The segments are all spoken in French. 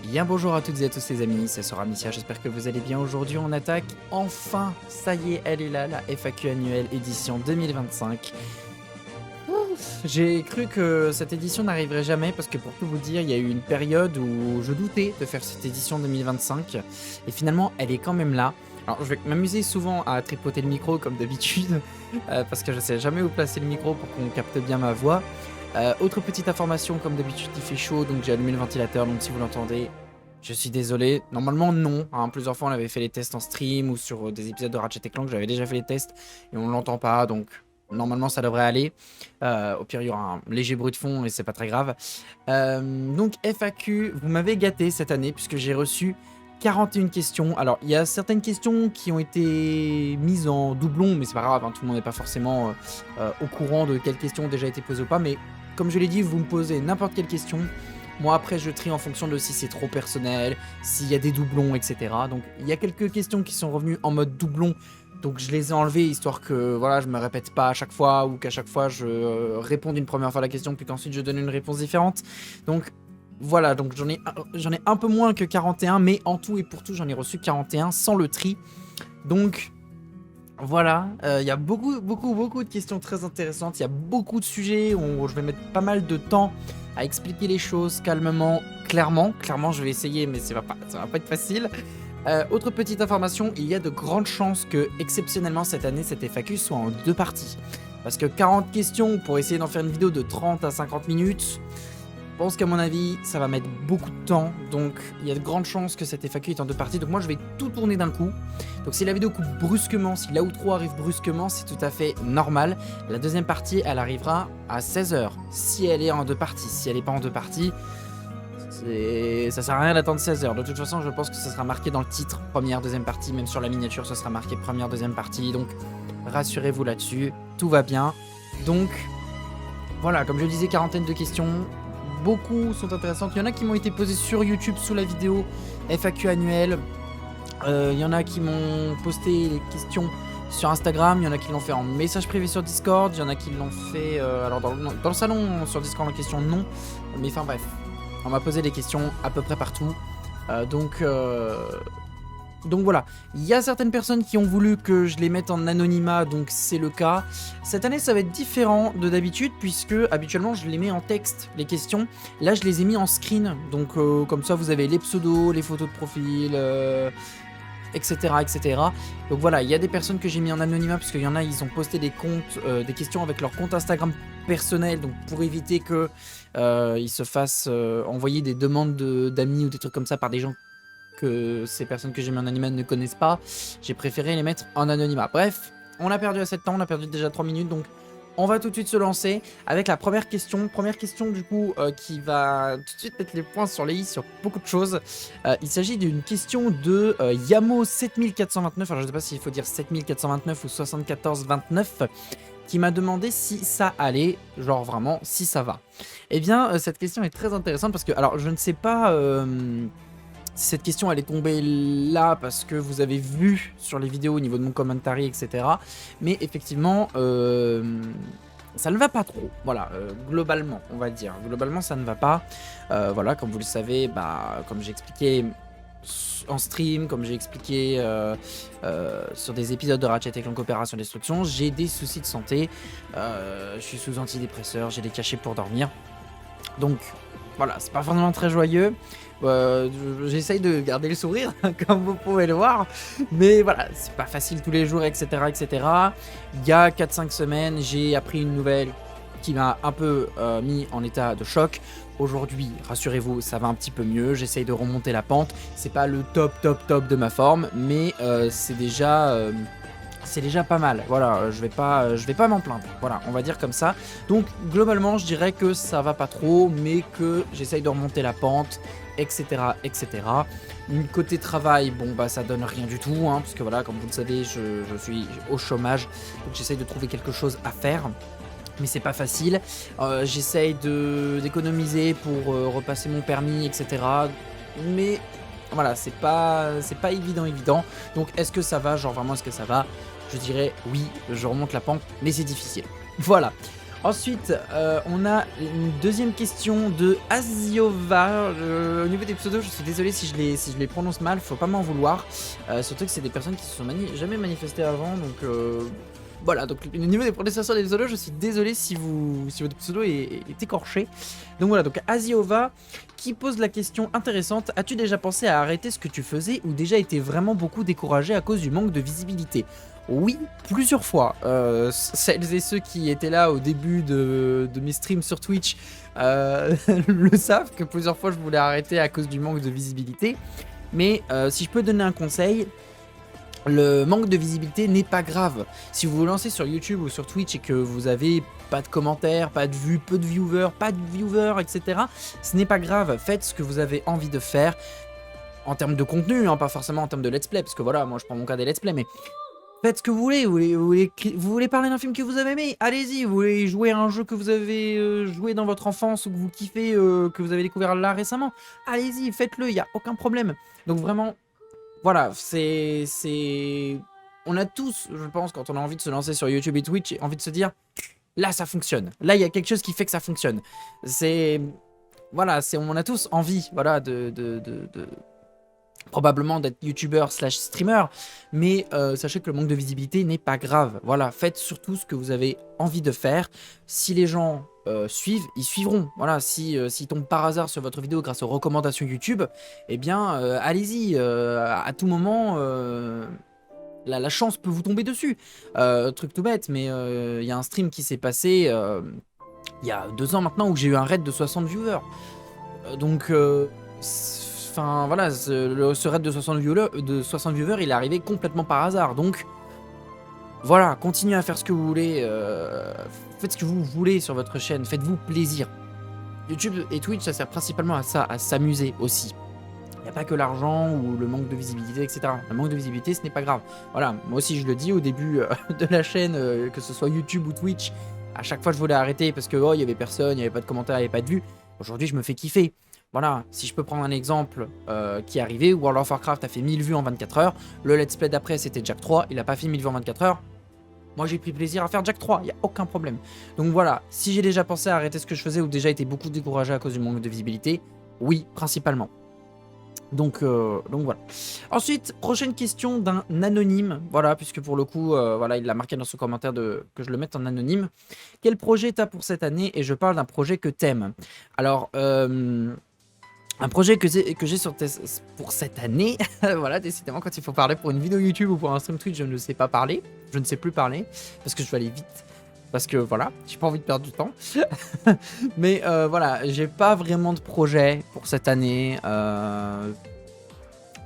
Eh bien bonjour à toutes et à tous les amis, c'est Sora Missia, j'espère que vous allez bien. Aujourd'hui on attaque, enfin, ça y est, elle est là, la FAQ annuelle édition 2025. Ouf, j'ai cru que cette édition n'arriverait jamais parce que pour tout vous dire, il y a eu une période où je doutais de faire cette édition 2025 et finalement elle est quand même là. Alors je vais m'amuser souvent à tripoter le micro comme d'habitude parce que je sais jamais où placer le micro pour qu'on capte bien ma voix. Autre petite information, comme d'habitude il fait chaud donc j'ai allumé le ventilateur, donc si vous l'entendez, je suis désolé. Normalement non, hein, plusieurs fois on avait fait les tests en stream ou sur des épisodes de Ratchet & Clank, j'avais déjà fait les tests et on l'entend pas, donc normalement ça devrait aller. Au pire il y aura un léger bruit de fond et c'est pas très grave. Donc FAQ, vous m'avez gâté cette année puisque j'ai reçu 41 questions. Alors il y a certaines questions qui ont été mises en doublon, mais c'est pas grave, hein, tout le monde n'est pas forcément au courant de quelles questions ont déjà été posées ou pas, mais comme je l'ai dit, vous me posez n'importe quelle question. Moi après je trie en fonction de si c'est trop personnel, s'il y a des doublons, etc. Donc il y a quelques questions qui sont revenues en mode doublon, donc je les ai enlevées histoire que voilà, je me répète pas à chaque fois ou qu'à chaque fois je réponde une première fois à la question puis qu'ensuite je donne une réponse différente. Donc voilà, donc j'en ai un peu moins que 41, mais en tout et pour tout j'en ai reçu 41 sans le tri. Donc voilà, il y a beaucoup de questions très intéressantes, il y a beaucoup de sujets où je vais mettre pas mal de temps à expliquer les choses calmement, clairement je vais essayer mais ça va pas être facile. Autre petite information, il y a de grandes chances que exceptionnellement cette année cette FAQ soit en deux parties. Parce que 40 questions pour essayer d'en faire une vidéo de 30 à 50 minutes, je pense qu'à mon avis ça va mettre beaucoup de temps, donc il y a de grandes chances que cette FAQ est en deux parties, donc moi je vais tout tourner d'un coup. Donc si la vidéo coupe brusquement, si l'outro arrive brusquement, c'est tout à fait normal. La deuxième partie elle arrivera à 16 h si elle est en deux parties. Si elle n'est pas en deux parties, ça sert à rien d'attendre 16 h. De toute façon je pense que ça sera marqué dans le titre, première, deuxième partie, même sur la miniature ça sera marqué première, deuxième partie, donc rassurez-vous là-dessus, tout va bien. Donc voilà, comme je disais, quarantaine de questions. Beaucoup sont intéressantes. Il y en a qui m'ont été posées sur YouTube sous la vidéo FAQ annuelle. Il y en a qui m'ont posté les questions sur Instagram. Il y en a qui l'ont fait en message privé sur Discord. Il y en a qui l'ont fait alors dans le salon sur Discord en question, non. Mais enfin bref, on m'a posé des questions à peu près partout. Donc voilà, il y a certaines personnes qui ont voulu que je les mette en anonymat, donc c'est le cas. Cette année ça va être différent de d'habitude puisque habituellement je les mets en texte, les questions. Là je les ai mis en screen, donc comme ça vous avez les pseudos, les photos de profil, etc., etc. Donc voilà, il y a des personnes que j'ai mis en anonymat parce qu'il y en a, ils ont posté des comptes, des questions avec leur compte Instagram personnel, donc pour éviter que ils se fassent envoyer des demandes d'amis ou des trucs comme ça par des gens que ces personnes que j'ai mis en anonymat ne connaissent pas, j'ai préféré les mettre en anonymat. Bref, on a perdu assez de temps, on a perdu déjà 3 minutes, donc on va tout de suite se lancer avec la première question. Première question du coup qui va tout de suite mettre les points sur les i sur beaucoup de choses. Il s'agit d'une question de Yamo7429, alors je sais pas s'il faut dire 7429 ou 7429, qui m'a demandé si ça allait, genre vraiment si ça va. Eh bien cette question est très intéressante parce que, alors je ne sais pas si cette question elle est tombée là parce que vous avez vu sur les vidéos au niveau de mon commentary, etc. Mais effectivement, ça ne va pas trop. Voilà, globalement, on va dire. Globalement, ça ne va pas. Voilà, comme vous le savez, bah, comme j'ai expliqué en stream, comme j'ai expliqué sur des épisodes de Ratchet & Clank Opération Destruction, j'ai des soucis de santé. Je suis sous antidépresseur, j'ai des cachets pour dormir. Donc, voilà, c'est pas forcément très joyeux. J'essaye de garder le sourire comme vous pouvez le voir, mais voilà, c'est pas facile tous les jours, etc., etc. Il y a 4-5 semaines j'ai appris une nouvelle qui m'a un peu mis en état de choc. Aujourd'hui, rassurez-vous, ça va un petit peu mieux, j'essaye de remonter la pente. C'est pas le top de ma forme, mais c'est déjà pas mal. Voilà, je vais pas m'en plaindre. Voilà, on va dire comme ça. Donc globalement, je dirais que ça va pas trop, mais que j'essaye de remonter la pente, etc., etc. Côté travail, bon bah ça donne rien du tout, hein, parce que voilà, comme vous le savez, je suis au chômage, donc j'essaye de trouver quelque chose à faire. Mais c'est pas facile. J'essaye d'économiser pour repasser mon permis, etc. Mais voilà, c'est pas évident. Donc est-ce que ça va, genre vraiment est-ce que ça va? Je dirais oui, je remonte la pente, mais c'est difficile. Voilà. Ensuite, on a une deuxième question de Aziova. Au niveau des pseudos, je suis désolé si je les prononce mal, faut pas m'en vouloir. Surtout que c'est des personnes qui se sont jamais manifestées avant, donc voilà. Donc au niveau des prononciations des pseudos, je suis désolé si votre pseudo est écorché. Donc voilà, donc Aziova qui pose la question intéressante: as-tu déjà pensé à arrêter ce que tu faisais ou déjà été vraiment beaucoup découragé à cause du manque de visibilité? Oui, plusieurs fois. Celles et ceux qui étaient là au début de mes streams sur Twitch le savent que plusieurs fois je voulais arrêter à cause du manque de visibilité. Mais si je peux donner un conseil, le manque de visibilité n'est pas grave. Si vous vous lancez sur YouTube ou sur Twitch et que vous avez pas de commentaires, pas de vues, peu de viewers, etc., ce n'est pas grave. Faites ce que vous avez envie de faire en termes de contenu, hein, pas forcément en termes de let's play, parce que voilà, moi je prends mon cas des let's play, mais faites ce que vous voulez. Vous voulez parler d'un film que vous avez aimé, allez-y. Vous voulez jouer à un jeu que vous avez joué dans votre enfance ou que vous kiffez, que vous avez découvert là récemment, allez-y, faites-le, il n'y a aucun problème. Donc vraiment, voilà, on a tous, je pense, quand on a envie de se lancer sur YouTube et Twitch, envie de se dire, là ça fonctionne, là il y a quelque chose qui fait que ça fonctionne. Voilà, on a tous envie, voilà, probablement d'être youtubeur slash streamer, mais sachez que le manque de visibilité n'est pas grave. Voilà, faites surtout ce que vous avez envie de faire. Si les gens suivent, ils suivront. Voilà, s'ils tombent par hasard sur votre vidéo grâce aux recommandations YouTube, eh bien allez-y, à tout moment la chance peut vous tomber dessus. Truc tout bête, mais il y a un stream qui s'est passé il y a 2 ans maintenant où j'ai eu un raid de 60 viewers. Donc enfin voilà, ce raid de 60 viewers, il est arrivé complètement par hasard. Donc voilà, continuez à faire ce que vous voulez, faites ce que vous voulez sur votre chaîne, faites-vous plaisir. YouTube et Twitch, ça sert principalement à ça, à s'amuser aussi. Il n'y a pas que l'argent ou le manque de visibilité, etc. Le manque de visibilité, ce n'est pas grave. Voilà, moi aussi je le dis au début de la chaîne, que ce soit YouTube ou Twitch, à chaque fois je voulais arrêter parce que il y avait personne, il n'y avait pas de commentaires, il n'y avait pas de vues. Aujourd'hui je me fais kiffer. Voilà, si je peux prendre un exemple qui est arrivé, World of Warcraft a fait 1000 vues en 24 heures, le let's play d'après c'était Jack 3, il a pas fait 1000 vues en 24 heures, moi j'ai pris plaisir à faire Jack 3, il n'y a aucun problème. Donc voilà, si j'ai déjà pensé à arrêter ce que je faisais ou déjà été beaucoup découragé à cause du manque de visibilité, oui, principalement. Donc voilà. Ensuite, prochaine question d'un anonyme, voilà, puisque pour le coup, voilà, il l'a marqué dans son commentaire que je le mette en anonyme. Quel projet t'as pour cette année? Et je parle d'un projet que t'aimes. Alors, un projet que j'ai pour cette année, voilà, décidément, quand il faut parler pour une vidéo YouTube ou pour un stream Twitch, je ne sais pas parler, je ne sais plus parler, parce que je dois aller vite, parce que voilà, j'ai pas envie de perdre du temps. Mais voilà, j'ai pas vraiment de projet pour cette année.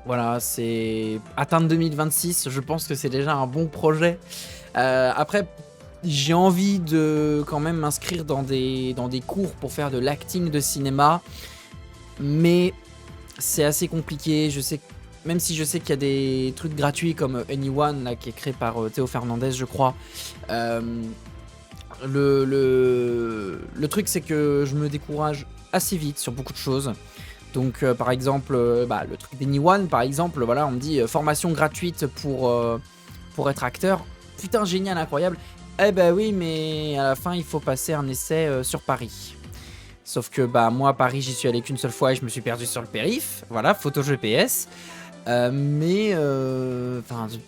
Voilà, c'est atteindre 2026, je pense que c'est déjà un bon projet. Après, j'ai envie de quand même m'inscrire dans des cours pour faire de l'acting de cinéma. Mais c'est assez compliqué, même si je sais qu'il y a des trucs gratuits comme Anyone, là, qui est créé par Théo Fernandez, je crois. Le truc, c'est que je me décourage assez vite sur beaucoup de choses. Donc, par exemple, le truc d'Anyone, par exemple, voilà, on me dit formation gratuite pour être acteur. Putain, génial, incroyable. Eh ben oui, mais à la fin, il faut passer un essai sur Paris. Sauf que moi à Paris j'y suis allé qu'une seule fois et je me suis perdu sur le périph', voilà, photo GPS. Mais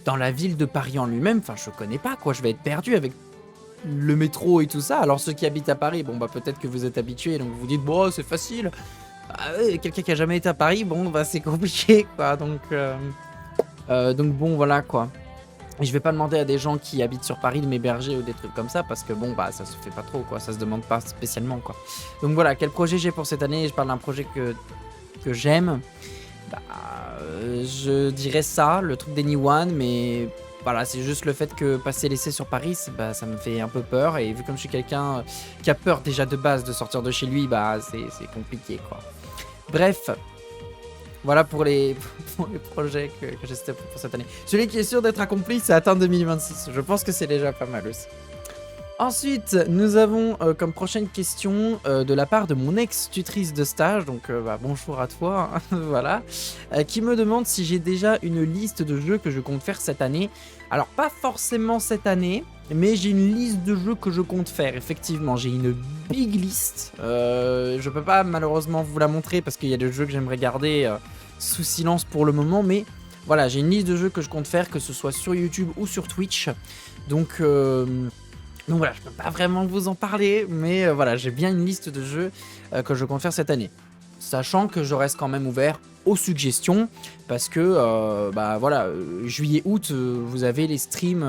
dans la ville de Paris en lui-même, je connais pas quoi, je vais être perdu avec le métro et tout ça. Alors ceux qui habitent à Paris, bon peut-être que vous êtes habitués, donc vous vous dites bon c'est facile. Quelqu'un qui a jamais été à Paris, bon c'est compliqué quoi, donc bon voilà quoi. Et je vais pas demander à des gens qui habitent sur Paris de m'héberger ou des trucs comme ça parce que bon ça se fait pas trop quoi, ça se demande pas spécialement quoi. Donc voilà, quel projet j'ai pour cette année? Je parle d'un projet que j'aime. Je dirais ça, le truc d'Anyone, mais voilà, c'est juste le fait que passer l'essai sur Paris, ça me fait un peu peur. Et vu comme je suis quelqu'un qui a peur déjà de base de sortir de chez lui, c'est compliqué quoi. Bref. Voilà pour les projets que j'essaie pour cette année. Celui qui est sûr d'être accompli, c'est atteindre 2026. Je pense que c'est déjà pas mal aussi. Ensuite, nous avons comme prochaine question de la part de mon ex-tutrice de stage, donc bonjour à toi, hein, voilà, qui me demande si j'ai déjà une liste de jeux que je compte faire cette année. Alors pas forcément cette année, mais j'ai une liste de jeux que je compte faire. Effectivement, j'ai une big list. Je peux pas malheureusement vous la montrer parce qu'il y a des jeux que j'aimerais garder sous silence pour le moment, mais voilà, j'ai une liste de jeux que je compte faire, que ce soit sur YouTube ou sur Twitch. Donc voilà, je peux pas vraiment vous en parler, mais voilà, j'ai bien une liste de jeux que je compte faire cette année. Sachant que je reste quand même ouvert aux suggestions, parce que bah voilà, juillet-août, vous avez les streams,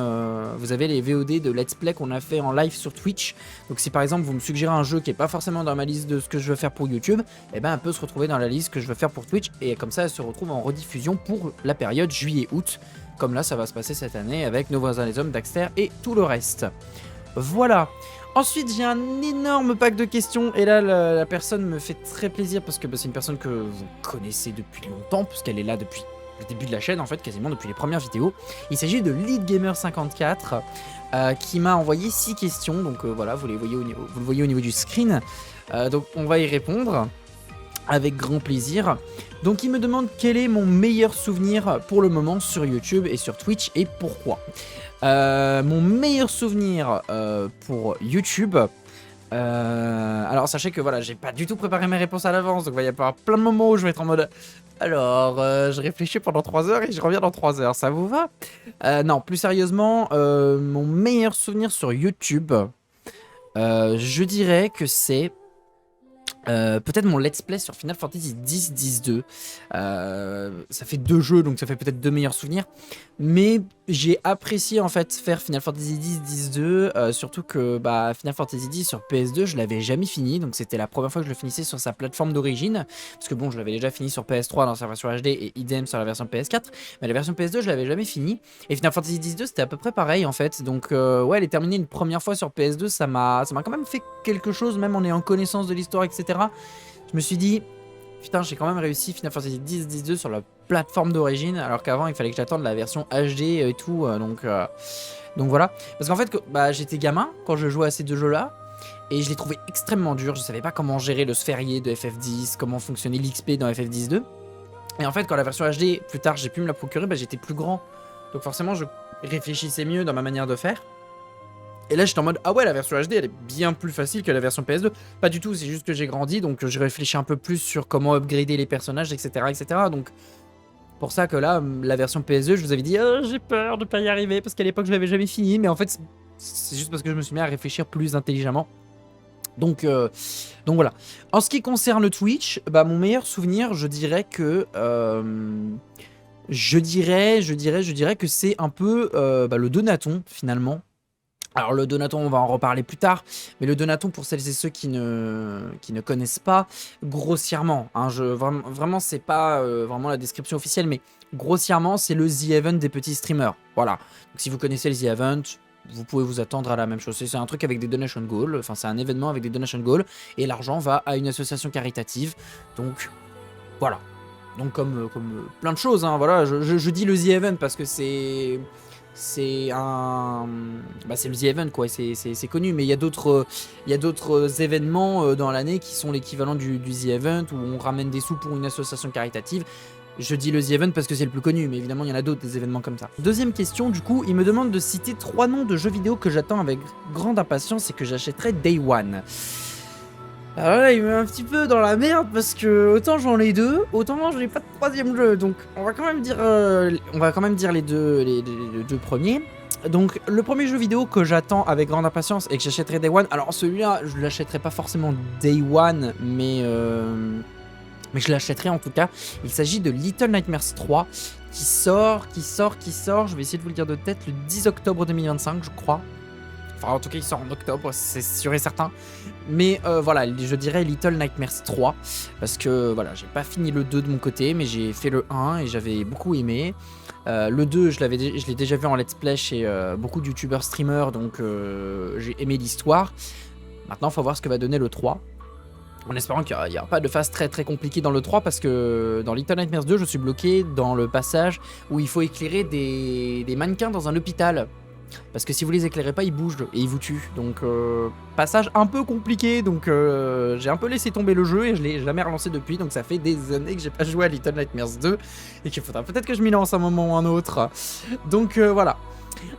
vous avez les VOD de Let's Play qu'on a fait en live sur Twitch. Donc si par exemple vous me suggérez un jeu qui est pas forcément dans ma liste de ce que je veux faire pour YouTube, et ben elle peut se retrouver dans la liste que je veux faire pour Twitch, et comme ça elle se retrouve en rediffusion pour la période juillet-août, comme là ça va se passer cette année avec Nos voisins les hommes, Daxter et tout le reste. Voilà. Ensuite, j'ai un énorme pack de questions. Et là, la personne me fait très plaisir parce que bah, c'est une personne que vous connaissez depuis longtemps, puisqu'elle est là depuis le début de la chaîne, en fait, quasiment depuis les premières vidéos. Il s'agit de LeadGamer54 qui m'a envoyé 6 questions. Donc voilà, vous le voyez au niveau du screen. Donc on va y répondre avec grand plaisir. Donc il me demande quel est mon meilleur souvenir pour le moment sur YouTube et sur Twitch et pourquoi. Mon meilleur souvenir pour YouTube. Alors sachez que voilà, j'ai pas du tout préparé mes réponses à l'avance, donc il va y avoir plein de moments où je vais être en mode alors je réfléchis pendant 3 heures et je reviens dans 3 heures, ça vous va? Non, plus sérieusement, mon meilleur souvenir sur YouTube, je dirais que c'est peut-être mon let's play sur Final Fantasy X-10-2. Ça fait 2 jeux, donc ça fait peut-être 2 meilleurs souvenirs. Mais j'ai apprécié en fait faire Final Fantasy X-10-2, surtout que bah, Final Fantasy X sur PS2 je l'avais jamais fini, donc c'était la première fois que je le finissais sur sa plateforme d'origine, parce que bon je l'avais déjà fini sur PS3 dans sa version HD et idem sur la version PS4, mais la version PS2 je l'avais jamais fini, et Final Fantasy X-2 c'était à peu près pareil en fait, donc ouais, elle est terminée une première fois sur PS2, ça m'a quand même fait quelque chose, même en ayant connaissance de l'histoire, etc. Je me suis dit, putain, j'ai quand même réussi Final Fantasy X-10-2 sur la plateforme d'origine, alors qu'avant il fallait que j'attende la version HD et tout, donc voilà. Parce qu'en fait, bah, j'étais gamin quand je jouais à ces 2 jeux-là, et je les trouvais extrêmement durs. Je savais pas comment gérer le sphérié de FF10, comment fonctionnait l'XP dans FF10-2. Et en fait, quand la version HD, plus tard, j'ai pu me la procurer, bah, j'étais plus grand. Donc forcément, je réfléchissais mieux dans ma manière de faire. Et là j'étais en mode ah ouais, la version HD elle est bien plus facile que la version PS2. Pas du tout, c'est juste que j'ai grandi, donc je réfléchis un peu plus sur comment upgrader les personnages, etc. etc. Donc pour ça que là, la version PS2, je vous avais dit oh, j'ai peur de pas y arriver parce qu'à l'époque je l'avais jamais fini, mais en fait c'est juste parce que je me suis mis à réfléchir plus intelligemment. Donc voilà. En ce qui concerne Twitch, bah mon meilleur souvenir, je dirais que je dirais que c'est un peu bah, le Donaton finalement. Alors le Donaton, on va en reparler plus tard, mais le Donaton, pour celles et ceux qui ne connaissent pas, grossièrement, hein, vraiment c'est pas vraiment la description officielle, mais grossièrement c'est le The Event des petits streamers, voilà. Donc si vous connaissez le The Event, vous pouvez vous attendre à la même chose, c'est un truc avec des donation goals, enfin c'est un événement avec des donation goals, et l'argent va à une association caritative, donc voilà. Donc comme plein de choses, hein, voilà, je dis le The Event parce que c'est un... Bah c'est le The Event quoi, c'est connu, mais il y a d'autres événements dans l'année qui sont l'équivalent du The Event, où on ramène des sous pour une association caritative. Je dis le The Event parce que c'est le plus connu, mais évidemment il y en a d'autres des événements comme ça. Deuxième question, du coup, il me demande de citer 3 noms de jeux vidéo que j'attends avec grande impatience et que j'achèterai Day One. Alors là, il me met un petit peu dans la merde parce que autant j'en ai 2, autant je n'ai pas de 3e jeu. Donc on va quand même dire les deux premiers. Donc le premier jeu vidéo que j'attends avec grande impatience et que j'achèterai Day One. Alors celui-là, je l'achèterai pas forcément Day One, mais je l'achèterai en tout cas. Il s'agit de Little Nightmares 3 qui sort. Je vais essayer de vous le dire de tête, le 10 octobre 2025, je crois. Enfin, en tout cas, il sort en octobre, c'est sûr et certain. Mais voilà, je dirais Little Nightmares 3. Parce que voilà, j'ai pas fini le 2 de mon côté, mais j'ai fait le 1 et j'avais beaucoup aimé. Le 2, je l'ai déjà vu en let's play chez beaucoup de youtubeurs streamers, donc j'ai aimé l'histoire. Maintenant, il faut voir ce que va donner le 3. En espérant qu'il n'y aura pas de phase très très compliquée dans le 3, parce que dans Little Nightmares 2, je suis bloqué dans le passage où il faut éclairer des mannequins dans un hôpital. Parce que si vous les éclairez pas, ils bougent et ils vous tuent. Donc passage un peu compliqué, donc j'ai un peu laissé tomber le jeu et je l'ai jamais relancé depuis. Donc ça fait des années que j'ai pas joué à Little Nightmares 2 et qu'il faudra peut-être que je m'y lance un moment ou un autre. Donc voilà.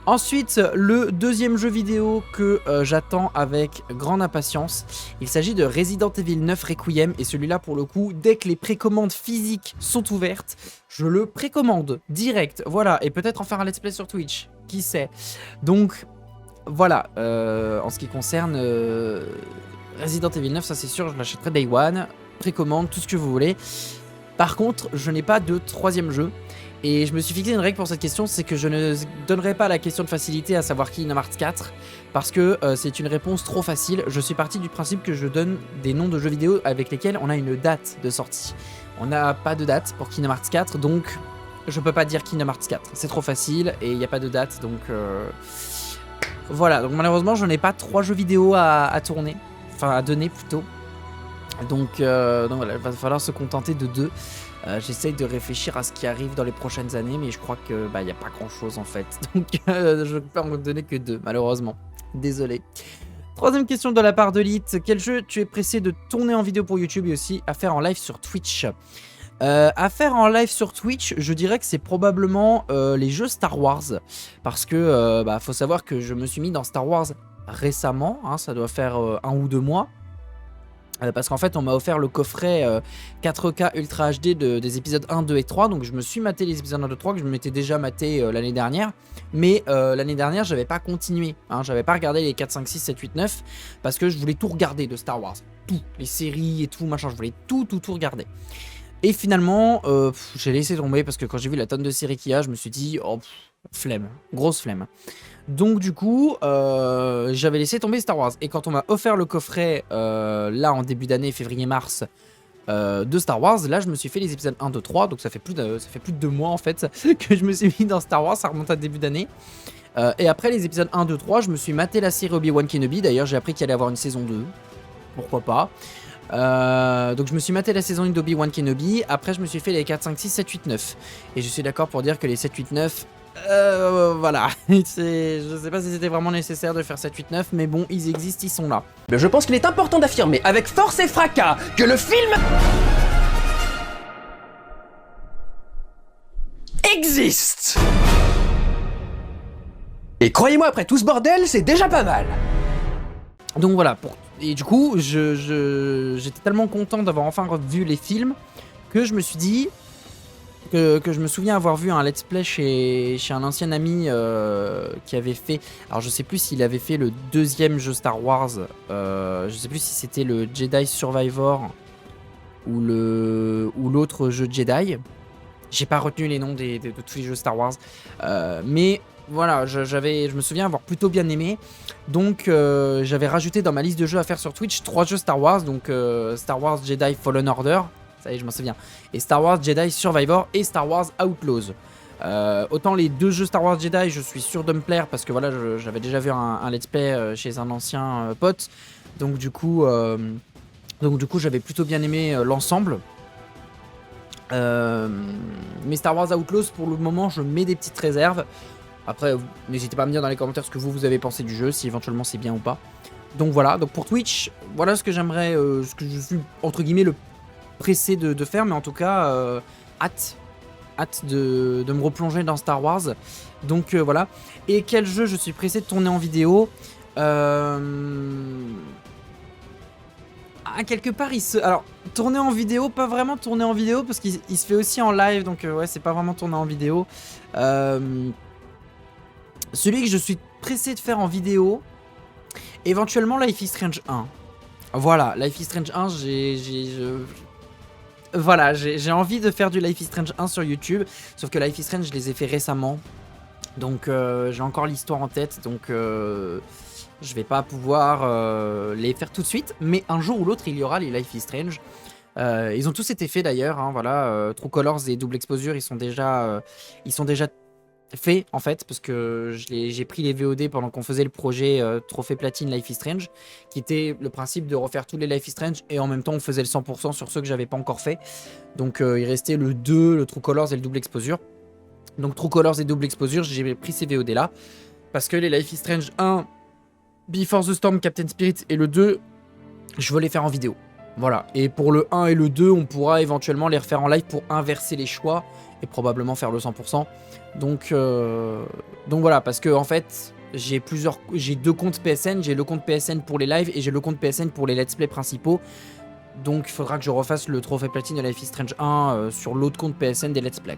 Ensuite, le deuxième jeu vidéo que j'attends avec grande impatience, il s'agit de Resident Evil 9 Requiem. Et celui-là, pour le coup, dès que les précommandes physiques sont ouvertes, je le précommande direct. Voilà, et peut-être en faire un let's play sur Twitch, qui sait. Donc, voilà, en ce qui concerne Resident Evil 9, ça c'est sûr, je l'achèterai Day One, précommande, tout ce que vous voulez. Par contre, je n'ai pas de troisième jeu. Et je me suis fixé une règle pour cette question, c'est que je ne donnerai pas la question de facilité, à savoir Kingdom Hearts 4, parce que c'est une réponse trop facile. Je suis parti du principe que je donne des noms de jeux vidéo avec lesquels on a une date de sortie. On n'a pas de date pour Kingdom Hearts 4, donc je peux pas dire Kingdom Hearts 4. C'est trop facile et il n'y a pas de date, donc voilà. Donc malheureusement, je n'ai pas 3 jeux vidéo à tourner, enfin à donner plutôt. Donc voilà, il va falloir se contenter de 2. J'essaye de réfléchir à ce qui arrive dans les prochaines années, mais je crois que y a pas grand chose en fait. Donc je peux en donner que 2, malheureusement. Désolé. Troisième question de la part de Lith. Quel jeu tu es pressé de tourner en vidéo pour YouTube et aussi à faire en live sur Twitch? À faire en live sur Twitch, je dirais que c'est probablement les jeux Star Wars. Parce que faut savoir que je me suis mis dans Star Wars récemment, hein, ça doit faire 1 ou 2 mois. Parce qu'en fait on m'a offert le coffret 4K Ultra HD des épisodes 1, 2 et 3. Donc je me suis maté les épisodes 1, 2, 3 que je m'étais déjà maté l'année dernière. Mais l'année dernière j'avais pas continué, hein, j'avais pas regardé les 4, 5, 6, 7, 8, 9. Parce que je voulais tout regarder de Star Wars. Tout, les séries et tout machin, je voulais tout regarder. Et finalement j'ai laissé tomber parce que quand j'ai vu la tonne de séries qu'il y a, je me suis dit oh flemme, grosse flemme. Donc du coup, j'avais laissé tomber Star Wars. Et quand on m'a offert le coffret, là en début d'année, février-mars, de Star Wars, là je me suis fait les épisodes 1, 2, 3. Donc ça fait plus de 2 mois en fait que je me suis mis dans Star Wars, ça remonte à début d'année. Et après les épisodes 1, 2, 3, je me suis maté la série Obi-Wan Kenobi. D'ailleurs j'ai appris qu'il allait avoir une saison 2. Pourquoi pas. Donc je me suis maté la saison 1 d'Obi-Wan Kenobi. Après je me suis fait les 4, 5, 6, 7, 8, 9. Et je suis d'accord pour dire que les 7, 8, 9... voilà, je sais pas si c'était vraiment nécessaire de faire 7, 8, 9, mais bon, ils existent, ils sont là. Je pense qu'il est important d'affirmer avec force et fracas que le film existe. Et croyez-moi, après tout ce bordel, c'est déjà pas mal. Donc voilà, et du coup, j'étais tellement content d'avoir enfin revu les films que je me suis dit... Que je me souviens avoir vu un let's play chez un ancien ami qui avait fait... Alors je sais plus s'il avait fait le deuxième jeu Star Wars, je sais plus si c'était le Jedi Survivor ou l'autre jeu Jedi. J'ai pas retenu les noms de tous les jeux Star Wars, mais voilà, je me souviens avoir plutôt bien aimé. Donc j'avais rajouté dans ma liste de jeux à faire sur Twitch 3 jeux Star Wars, donc Star Wars Jedi Fallen Order, ça y est, je m'en souviens, et Star Wars Jedi Survivor et Star Wars Outlaws. Autant les 2 jeux Star Wars Jedi, je suis sûr de me plaire parce que voilà, j'avais déjà vu un let's play chez un ancien pote, donc du coup j'avais plutôt bien aimé l'ensemble. Mais Star Wars Outlaws, pour le moment, je mets des petites réserves. Après, n'hésitez pas à me dire dans les commentaires ce que vous avez pensé du jeu, si éventuellement c'est bien ou pas. Donc voilà, donc pour Twitch, voilà ce que j'aimerais, ce que je suis entre guillemets le pressé de faire, mais en tout cas, hâte de me replonger dans Star Wars. Donc voilà. Et quel jeu je suis pressé de tourner en vidéo? Quelque part, alors, tourner en vidéo, pas vraiment tourner en vidéo, parce qu'il se fait aussi en live, donc ouais, c'est pas vraiment tourner en vidéo. Celui que je suis pressé de faire en vidéo, éventuellement Life is Strange 1. Voilà, Life is Strange 1, voilà, j'ai envie de faire du Life is Strange 1 sur YouTube, sauf que Life is Strange, je les ai fait récemment, donc j'ai encore l'histoire en tête, donc je vais pas pouvoir les faire tout de suite, mais un jour ou l'autre, il y aura les Life is Strange. Ils ont tous été faits d'ailleurs, hein, voilà, True Colors et Double Exposure, ils sont déjà faits en fait, parce que j'ai pris les VOD pendant qu'on faisait le projet Trophée Platine Life is Strange, qui était le principe de refaire tous les Life is Strange, et en même temps on faisait le 100% sur ceux que j'avais pas encore fait. Donc il restait le 2, le True Colors et le Double Exposure. Donc True Colors et Double Exposure, j'ai pris ces VOD là, parce que les Life is Strange 1, Before the Storm, Captain Spirit et le 2, je veux les faire en vidéo. Voilà, et pour le 1 et le 2, on pourra éventuellement les refaire en live pour inverser les choix et probablement faire le 100%. Donc voilà, parce que en fait, j'ai 2 comptes PSN, j'ai le compte PSN pour les lives et j'ai le compte PSN pour les let's play principaux. Donc il faudra que je refasse le trophée platine de Life is Strange 1 sur l'autre compte PSN des let's play.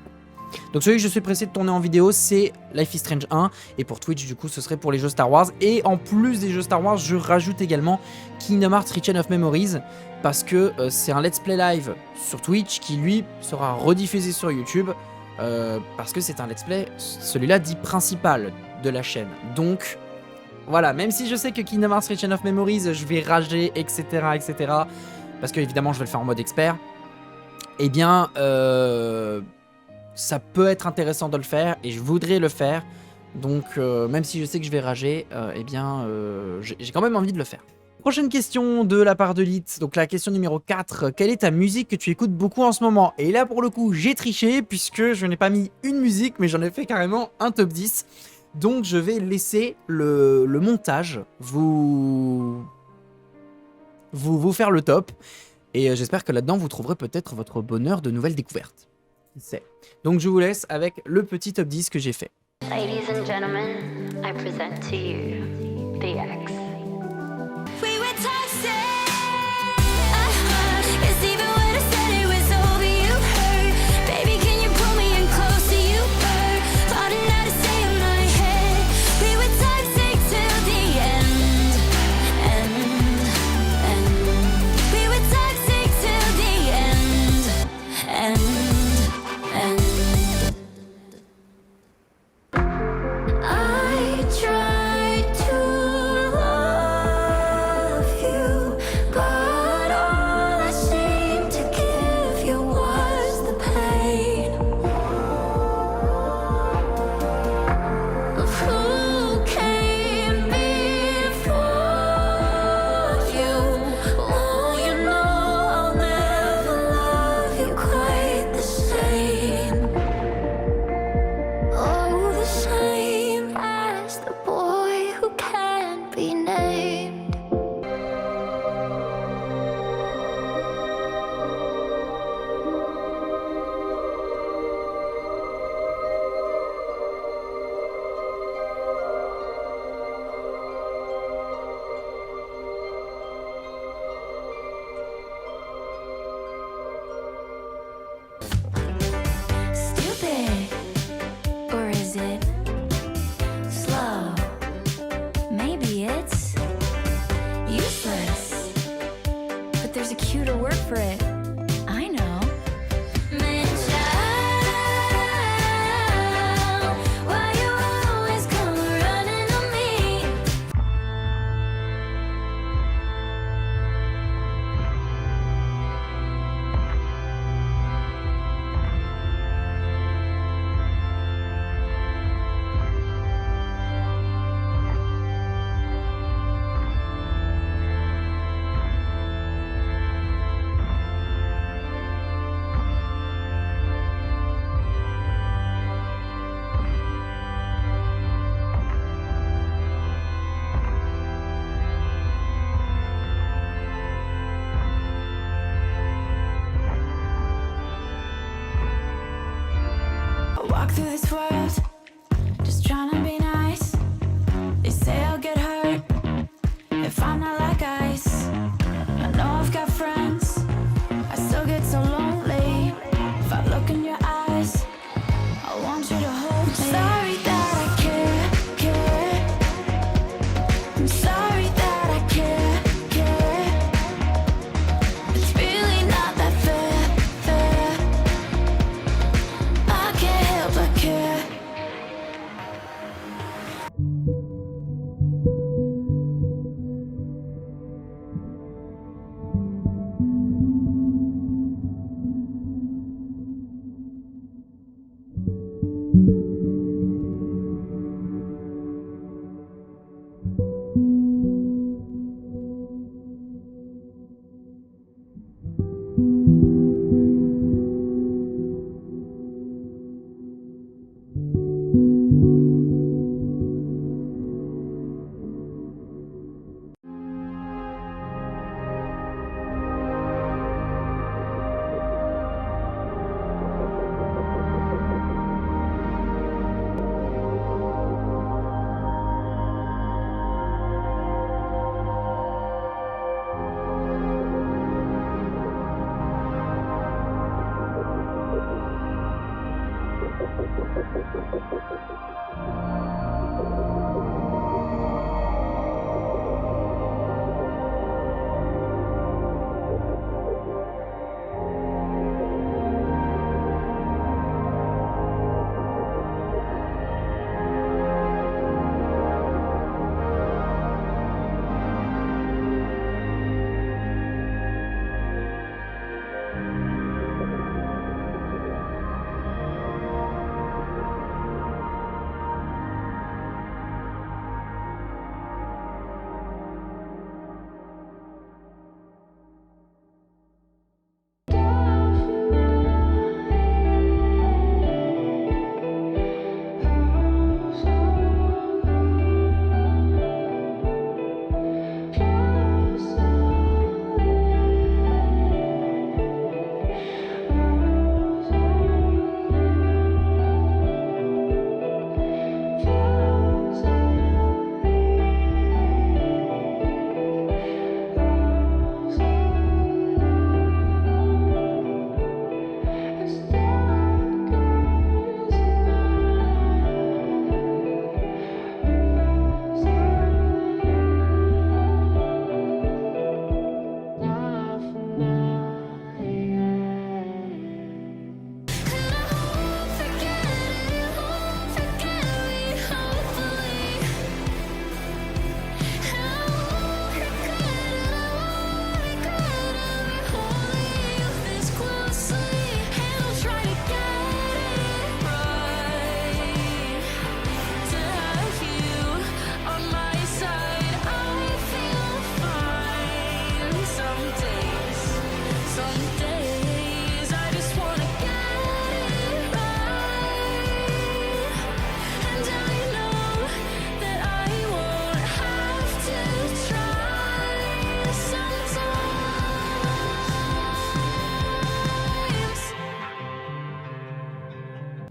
Donc celui que je suis pressé de tourner en vidéo, c'est Life is Strange 1, et pour Twitch du coup ce serait pour les jeux Star Wars. Et en plus des jeux Star Wars, je rajoute également Kingdom Hearts Reign of Memories, parce que c'est un let's play live sur Twitch qui lui sera rediffusé sur YouTube, parce que c'est un let's play, celui-là dit principal de la chaîne. Donc voilà, même si je sais que Kingdom Hearts Reign of Memories, je vais rager, etc., parce que évidemment je vais le faire en mode expert, eh bien ça peut être intéressant de le faire et je voudrais le faire. Donc même si je sais que je vais rager, eh bien j'ai quand même envie de le faire. Prochaine question de la part de Lit, donc la question numéro 4. Quelle est ta musique que tu écoutes beaucoup en ce moment? Et là pour le coup j'ai triché puisque je n'ai pas mis une musique mais j'en ai fait carrément un top 10. Donc je vais laisser le montage vous faire le top. Et j'espère que là-dedans vous trouverez peut-être votre bonheur de nouvelles découvertes. Donc je vous laisse avec le petit top 10 que j'ai fait. Ladies and gentlemen, I present to you the X. We were toxic. Cause even when I said it was over, you hurt. Baby, can you pull me in closer? You hurt. Thought it had to stay in my head. We were toxic till the end. We were toxic till the end. I tried to love you, but all I seemed to give you was the pain of who came before you. Oh, you know I'll never love you quite the same. Oh, the same as the boy who can't be named. Stupid. Or is it slow? Maybe it's useless. But there's a cuter word for it. I know. Man child, why you always come running on me?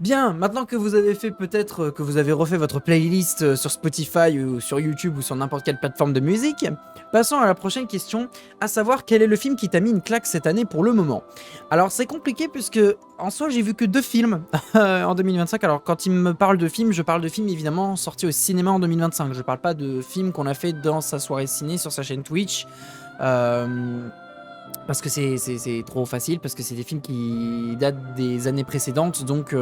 Bien, maintenant que vous avez fait peut-être que vous avez refait votre playlist sur Spotify ou sur YouTube ou sur n'importe quelle plateforme de musique, passons à la prochaine question, à savoir quel est le film qui t'a mis une claque cette année pour le moment. Alors c'est compliqué puisque en soi j'ai vu que 2 films en 2025. Alors quand il me parle de films, je parle de films évidemment sortis au cinéma en 2025. Je parle pas de films qu'on a fait dans sa soirée ciné sur sa chaîne Twitch. Parce que c'est trop facile, parce que c'est des films qui datent des années précédentes, donc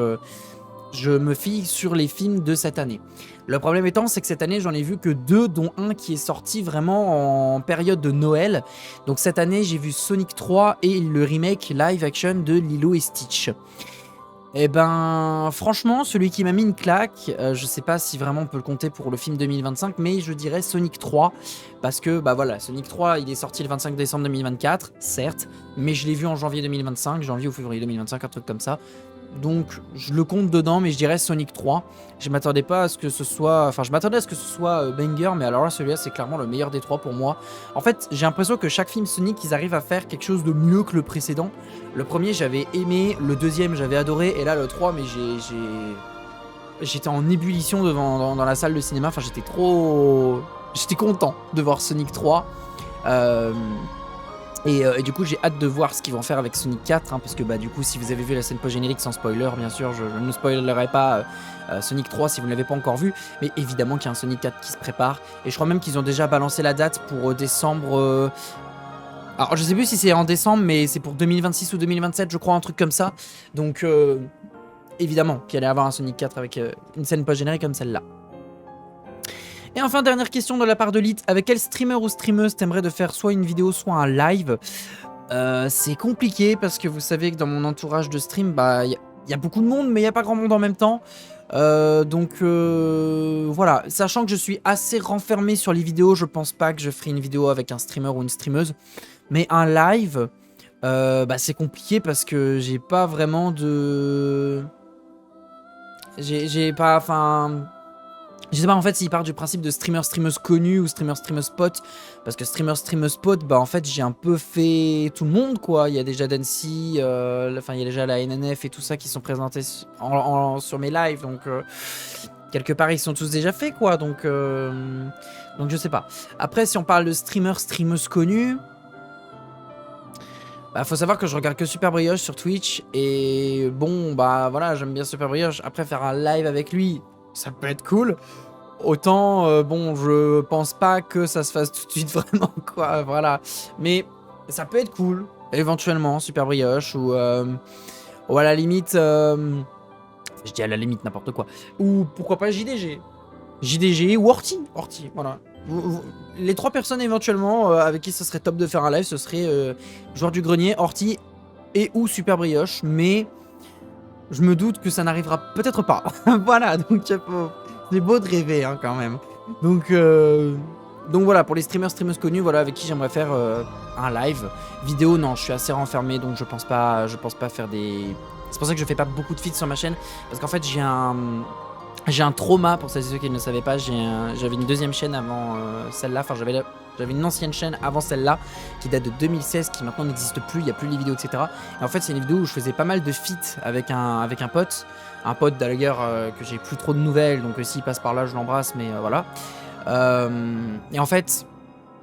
je me fie sur les films de cette année. Le problème étant, c'est que cette année, j'en ai vu que 2, dont un qui est sorti vraiment en période de Noël. Donc cette année, j'ai vu Sonic 3 et le remake live action de Lilo et Stitch. Eh ben, franchement, celui qui m'a mis une claque, je sais pas si vraiment on peut le compter pour le film 2025, mais je dirais Sonic 3, parce que, bah voilà, Sonic 3, il est sorti le 25 décembre 2024, certes, mais je l'ai vu en janvier 2025, janvier ou février 2025, un truc comme ça. Donc, je le compte dedans, mais je dirais Sonic 3. Je m'attendais pas à ce que ce soit... Enfin, je m'attendais à ce que ce soit banger, mais alors là, celui-là, c'est clairement le meilleur des 3 pour moi. En fait, j'ai l'impression que chaque film Sonic, ils arrivent à faire quelque chose de mieux que le précédent. Le premier, j'avais aimé, le deuxième, j'avais adoré, et là, le 3, mais j'étais en ébullition dans la salle de cinéma. Enfin, j'étais content de voir Sonic 3. Et du coup j'ai hâte de voir ce qu'ils vont faire avec Sonic 4 hein, parce que bah du coup si vous avez vu la scène post-générique sans spoiler bien sûr je ne spoilerai pas Sonic 3 si vous ne l'avez pas encore vu, mais évidemment qu'il y a un Sonic 4 qui se prépare et je crois même qu'ils ont déjà balancé la date pour décembre. Alors je sais plus si c'est en décembre mais c'est pour 2026 ou 2027 je crois, un truc comme ça, donc évidemment qu'il allait avoir un Sonic 4 avec une scène post-générique comme celle-là. Et enfin, dernière question de la part de Lit. Avec quel streamer ou streameuse t'aimerais de faire soit une vidéo, soit un live? C'est compliqué parce que vous savez que dans mon entourage de stream, bah, y a beaucoup de monde, mais il n'y a pas grand monde en même temps. Donc voilà, sachant que je suis assez renfermé sur les vidéos, je pense pas que je ferai une vidéo avec un streamer ou une streameuse. Mais un live, bah, c'est compliqué parce que j'ai pas vraiment de... J'ai pas... Enfin... Je sais pas en fait s'il part du principe de streameuse connu ou streameuse pote. Parce que streameuse pote, bah en fait j'ai un peu fait tout le monde quoi. Il y a déjà Dancy, enfin il y a déjà la NNF et tout ça qui sont présentés sur mes lives. Donc quelque part ils sont tous déjà faits quoi. Donc je sais pas. Après si on parle de streameuse connue, bah faut savoir que je regarde que Super Brioche sur Twitch. Et bon bah voilà, j'aime bien Super Brioche. Après faire un live avec lui, ça peut être cool. Autant, bon, je pense pas que ça se fasse tout de suite vraiment, quoi, voilà. Mais ça peut être cool, éventuellement, Super Brioche, ou à la limite, je dis à la limite n'importe quoi. Ou pourquoi pas JDG. JDG ou Horty, voilà. Les 3 personnes éventuellement avec qui ce serait top de faire un live, ce serait Joueur du Grenier, Horty et ou Super Brioche, mais... je me doute que ça n'arrivera peut-être pas. Voilà, donc c'est beau de rêver hein, quand même. Donc voilà, pour les streameuses connues, voilà, avec qui j'aimerais faire un live. Vidéo, non, je suis assez renfermé, donc je pense pas faire des... C'est pour ça que je fais pas beaucoup de feeds sur ma chaîne, parce qu'en fait j'ai un trauma, pour celles et ceux qui ne le savaient pas. J'avais une deuxième chaîne avant celle-là, enfin j'avais une ancienne chaîne avant celle-là qui date de 2016, qui maintenant n'existe plus, il n'y a plus les vidéos, etc. Et en fait, c'est une vidéo où je faisais pas mal de feats avec un pote. Un pote d'ailleurs que j'ai plus trop de nouvelles, donc s'il passe par là, je l'embrasse, mais voilà. Et en fait,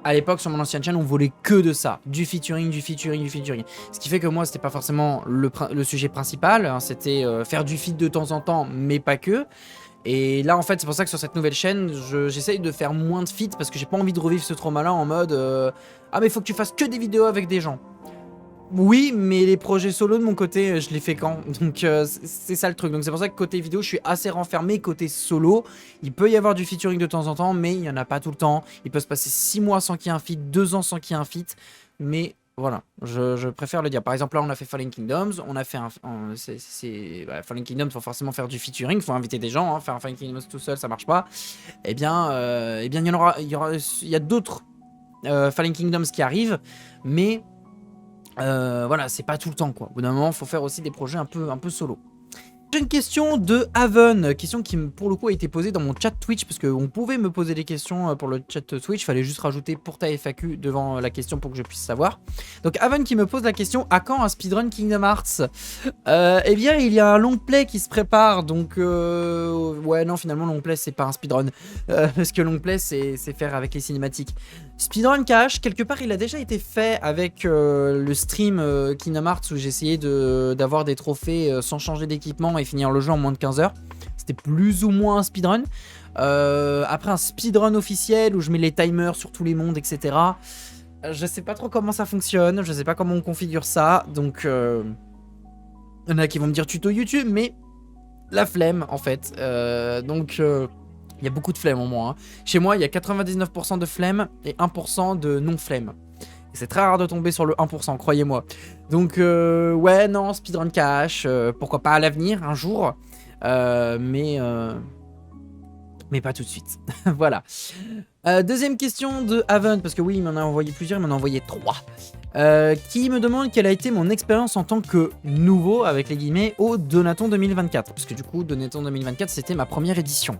à l'époque, sur mon ancienne chaîne, on volait que de ça. Du featuring. Ce qui fait que moi, c'était pas forcément le sujet principal, hein, c'était faire du feat de temps en temps, mais pas que. Et là en fait c'est pour ça que sur cette nouvelle chaîne j'essaye de faire moins de feats parce que j'ai pas envie de revivre ce trauma là en mode ah mais faut que tu fasses que des vidéos avec des gens. Oui mais les projets solo de mon côté je les fais quand. Donc c'est ça le truc. Donc c'est pour ça que côté vidéo je suis assez renfermé. Côté solo il peut y avoir du featuring de temps en temps mais il y en a pas tout le temps. Il peut se passer 6 mois sans qu'il y ait un feat, 2 ans sans qu'il y ait un feat. Mais voilà, je préfère le dire. Par exemple, là, on a fait Fallen Kingdoms. On a fait Fallen Kingdoms, faut forcément faire du featuring. Faut inviter des gens. Hein, faire un Fallen Kingdoms tout seul, ça marche pas. Eh bien, il y a d'autres Fallen Kingdoms qui arrivent. Mais voilà, c'est pas tout le temps, quoi. Au bout d'un moment, faut faire aussi des projets un peu solo. Une question de Haven, question qui pour le coup a été posée dans mon chat Twitch, parce qu'on pouvait me poser des questions pour le chat Twitch, fallait juste rajouter pour ta FAQ devant la question pour que je puisse savoir. Donc Haven qui me pose la question, à quand un speedrun Kingdom Hearts? Eh bien il y a un long play qui se prépare, donc ouais non finalement long play c'est pas un speedrun, parce que long play c'est faire avec les cinématiques. Speedrun cache, quelque part il a déjà été fait avec le stream Kingdom Hearts où j'essayais d'avoir des trophées sans changer d'équipement et finir le jeu en moins de 15 heures. C'était plus ou moins un speedrun. Après un speedrun officiel où je mets les timers sur tous les mondes, etc. Je sais pas trop comment ça fonctionne, je sais pas comment on configure ça, donc il y en a qui vont me dire tuto YouTube, mais la flemme en fait. Il y a beaucoup de flemme en moi. Hein. Chez moi, il y a 99% de flemme et 1% de non-flemme. C'est très rare de tomber sur le 1%, croyez-moi. Donc, ouais, non, speedrun cash, pourquoi pas à l'avenir, un jour. Mais pas tout de suite. Voilà. Deuxième question de Haven, parce que oui, il m'en a envoyé plusieurs, il m'en a envoyé 3. Qui me demande quelle a été mon expérience en tant que nouveau, avec les guillemets, au Donaton 2024. Parce que du coup, Donaton 2024, c'était ma première édition.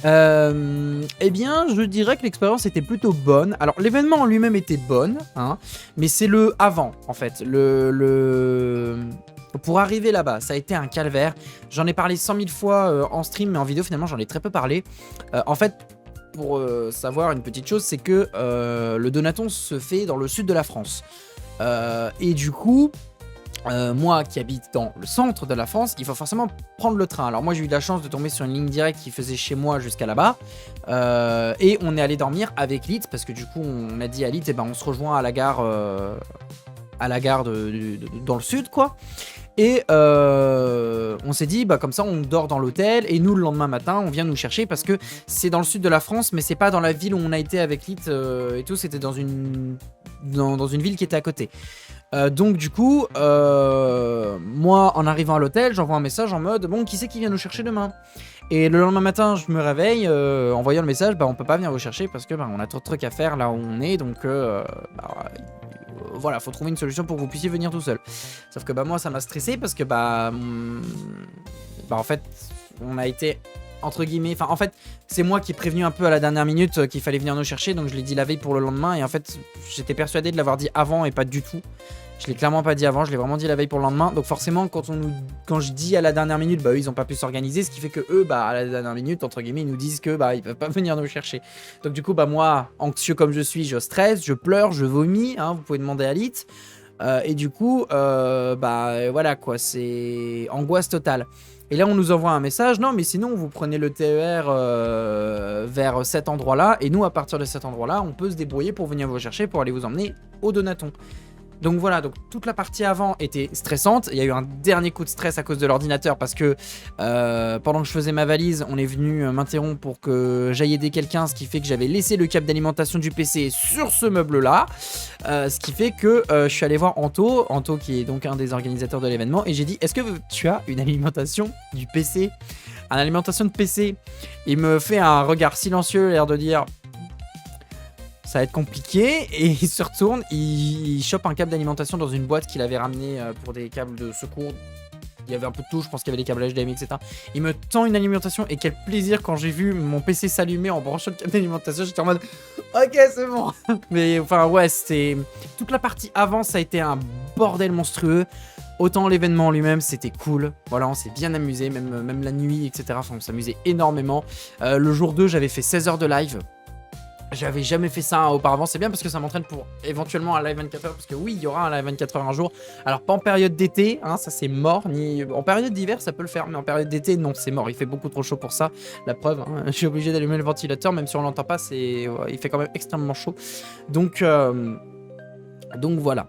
Eh bien, je dirais que l'expérience était plutôt bonne. Alors, l'événement en lui-même était bonne, hein, mais c'est le avant, en fait. Pour arriver là-bas, ça a été un calvaire. J'en ai parlé 100 000 fois en stream, mais en vidéo, finalement, j'en ai très peu parlé. En fait, pour savoir une petite chose, c'est que le Donaton se fait dans le sud de la France. Et du coup... moi qui habite dans le centre de la France, il faut forcément prendre le train. Alors moi j'ai eu la chance de tomber sur une ligne directe qui faisait chez moi jusqu'à là-bas. Et on est allé dormir avec Litz parce que du coup on a dit à Litz, eh ben, on se rejoint à la gare, dans le sud quoi. Et on s'est dit, bah, comme ça on dort dans l'hôtel et nous le lendemain matin on vient nous chercher parce que c'est dans le sud de la France mais c'est pas dans la ville où on a été avec Litz et tout, c'était dans une ville qui était à côté. Donc du coup, moi en arrivant à l'hôtel, j'envoie un message en mode bon qui c'est qui vient nous chercher demain? Et le lendemain matin je me réveille en voyant le message, bah on peut pas venir vous chercher parce que bah, on a trop de trucs à faire là où on est, donc voilà, faut trouver une solution pour que vous puissiez venir tout seul. Sauf que bah moi ça m'a stressé parce que en fait on a été entre guillemets, enfin en fait c'est moi qui ai prévenu un peu à la dernière minute qu'il fallait venir nous chercher, donc je l'ai dit la veille pour le lendemain et en fait j'étais persuadé de l'avoir dit avant et pas du tout. Je l'ai clairement pas dit avant, je l'ai vraiment dit la veille pour le lendemain. Donc forcément quand je dis à la dernière minute, bah eux ils ont pas pu s'organiser, ce qui fait que eux bah à la dernière minute entre guillemets ils nous disent que bah ils peuvent pas venir nous chercher. Donc du coup bah moi anxieux comme je suis, je stresse, je pleure, je vomis, hein, vous pouvez demander à Litz. Et du coup bah voilà quoi, c'est angoisse totale. Et là on nous envoie un message, non mais sinon vous prenez le TER vers cet endroit là et nous à partir de cet endroit là on peut se débrouiller pour venir vous chercher pour aller vous emmener au Donaton. Donc voilà, donc toute la partie avant était stressante. Il y a eu un dernier coup de stress à cause de l'ordinateur parce que pendant que je faisais ma valise, on est venu m'interrompre pour que j'aille aider quelqu'un, ce qui fait que j'avais laissé le câble d'alimentation du PC sur ce meuble-là. Ce qui fait que je suis allé voir Anto qui est donc un des organisateurs de l'événement, et j'ai dit, est-ce que tu as une alimentation du PC? Une alimentation de PC. Il me fait un regard silencieux, l'air de dire... ça va être compliqué, et il se retourne, il chope un câble d'alimentation dans une boîte qu'il avait ramené pour des câbles de secours. Il y avait un peu de tout, je pense qu'il y avait des câbles HDMI, etc. Il me tend une alimentation, et quel plaisir quand j'ai vu mon PC s'allumer en branchant le câble d'alimentation, j'étais en mode ok c'est bon. Mais enfin ouais, c'était toute la partie avant, ça a été un bordel monstrueux. Autant l'événement lui-même c'était cool, voilà on s'est bien amusé, même la nuit etc, enfin on s'amusait énormément. Le jour 2 j'avais fait 16 heures de live. J'avais jamais fait ça auparavant, c'est bien parce que ça m'entraîne pour éventuellement un live 24h, parce que oui, il y aura un live 24h un jour. Alors pas en période d'été, hein, ça c'est mort, ni en période d'hiver ça peut le faire, mais en période d'été non, c'est mort, il fait beaucoup trop chaud pour ça. La preuve, hein, je suis obligé d'allumer le ventilateur, même si on l'entend pas, il fait quand même extrêmement chaud. Donc voilà.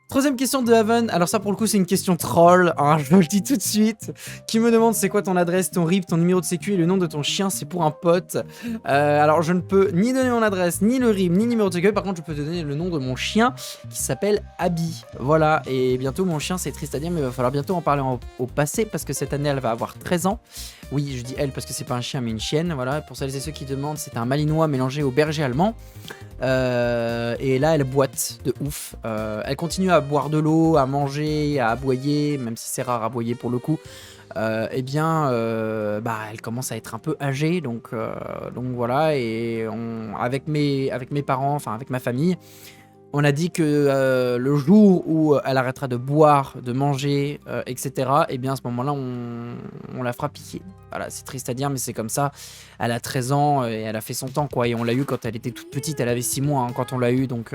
Troisième question de Haven, alors ça pour le coup c'est une question troll, hein, je vous le dis tout de suite, qui me demande c'est quoi ton adresse, ton RIP, ton numéro de sécu et le nom de ton chien, c'est pour un pote. Alors je ne peux ni donner mon adresse, ni le RIP, ni le numéro de sécu, par contre je peux te donner le nom de mon chien qui s'appelle Abby, voilà, et bientôt mon chien, c'est triste à dire mais il va falloir bientôt en parler au passé parce que cette année elle va avoir 13 ans. Oui, je dis elle parce que c'est pas un chien mais une chienne. Voilà, pour celles et ceux qui demandent, c'est un malinois mélangé au berger allemand. Et là, elle boite de ouf. Elle continue à boire de l'eau, à manger, à aboyer, même si c'est rare à aboyer pour le coup. Eh bien, elle commence à être un peu âgée, donc voilà. Et avec mes parents, enfin avec ma famille, on a dit que le jour où elle arrêtera de boire, de manger, etc., eh bien à ce moment-là, on la fera piquer. Voilà, c'est triste à dire, mais c'est comme ça. Elle a 13 ans et elle a fait son temps, quoi. Et on l'a eu quand elle était toute petite, elle avait 6 mois hein, quand on l'a eu, donc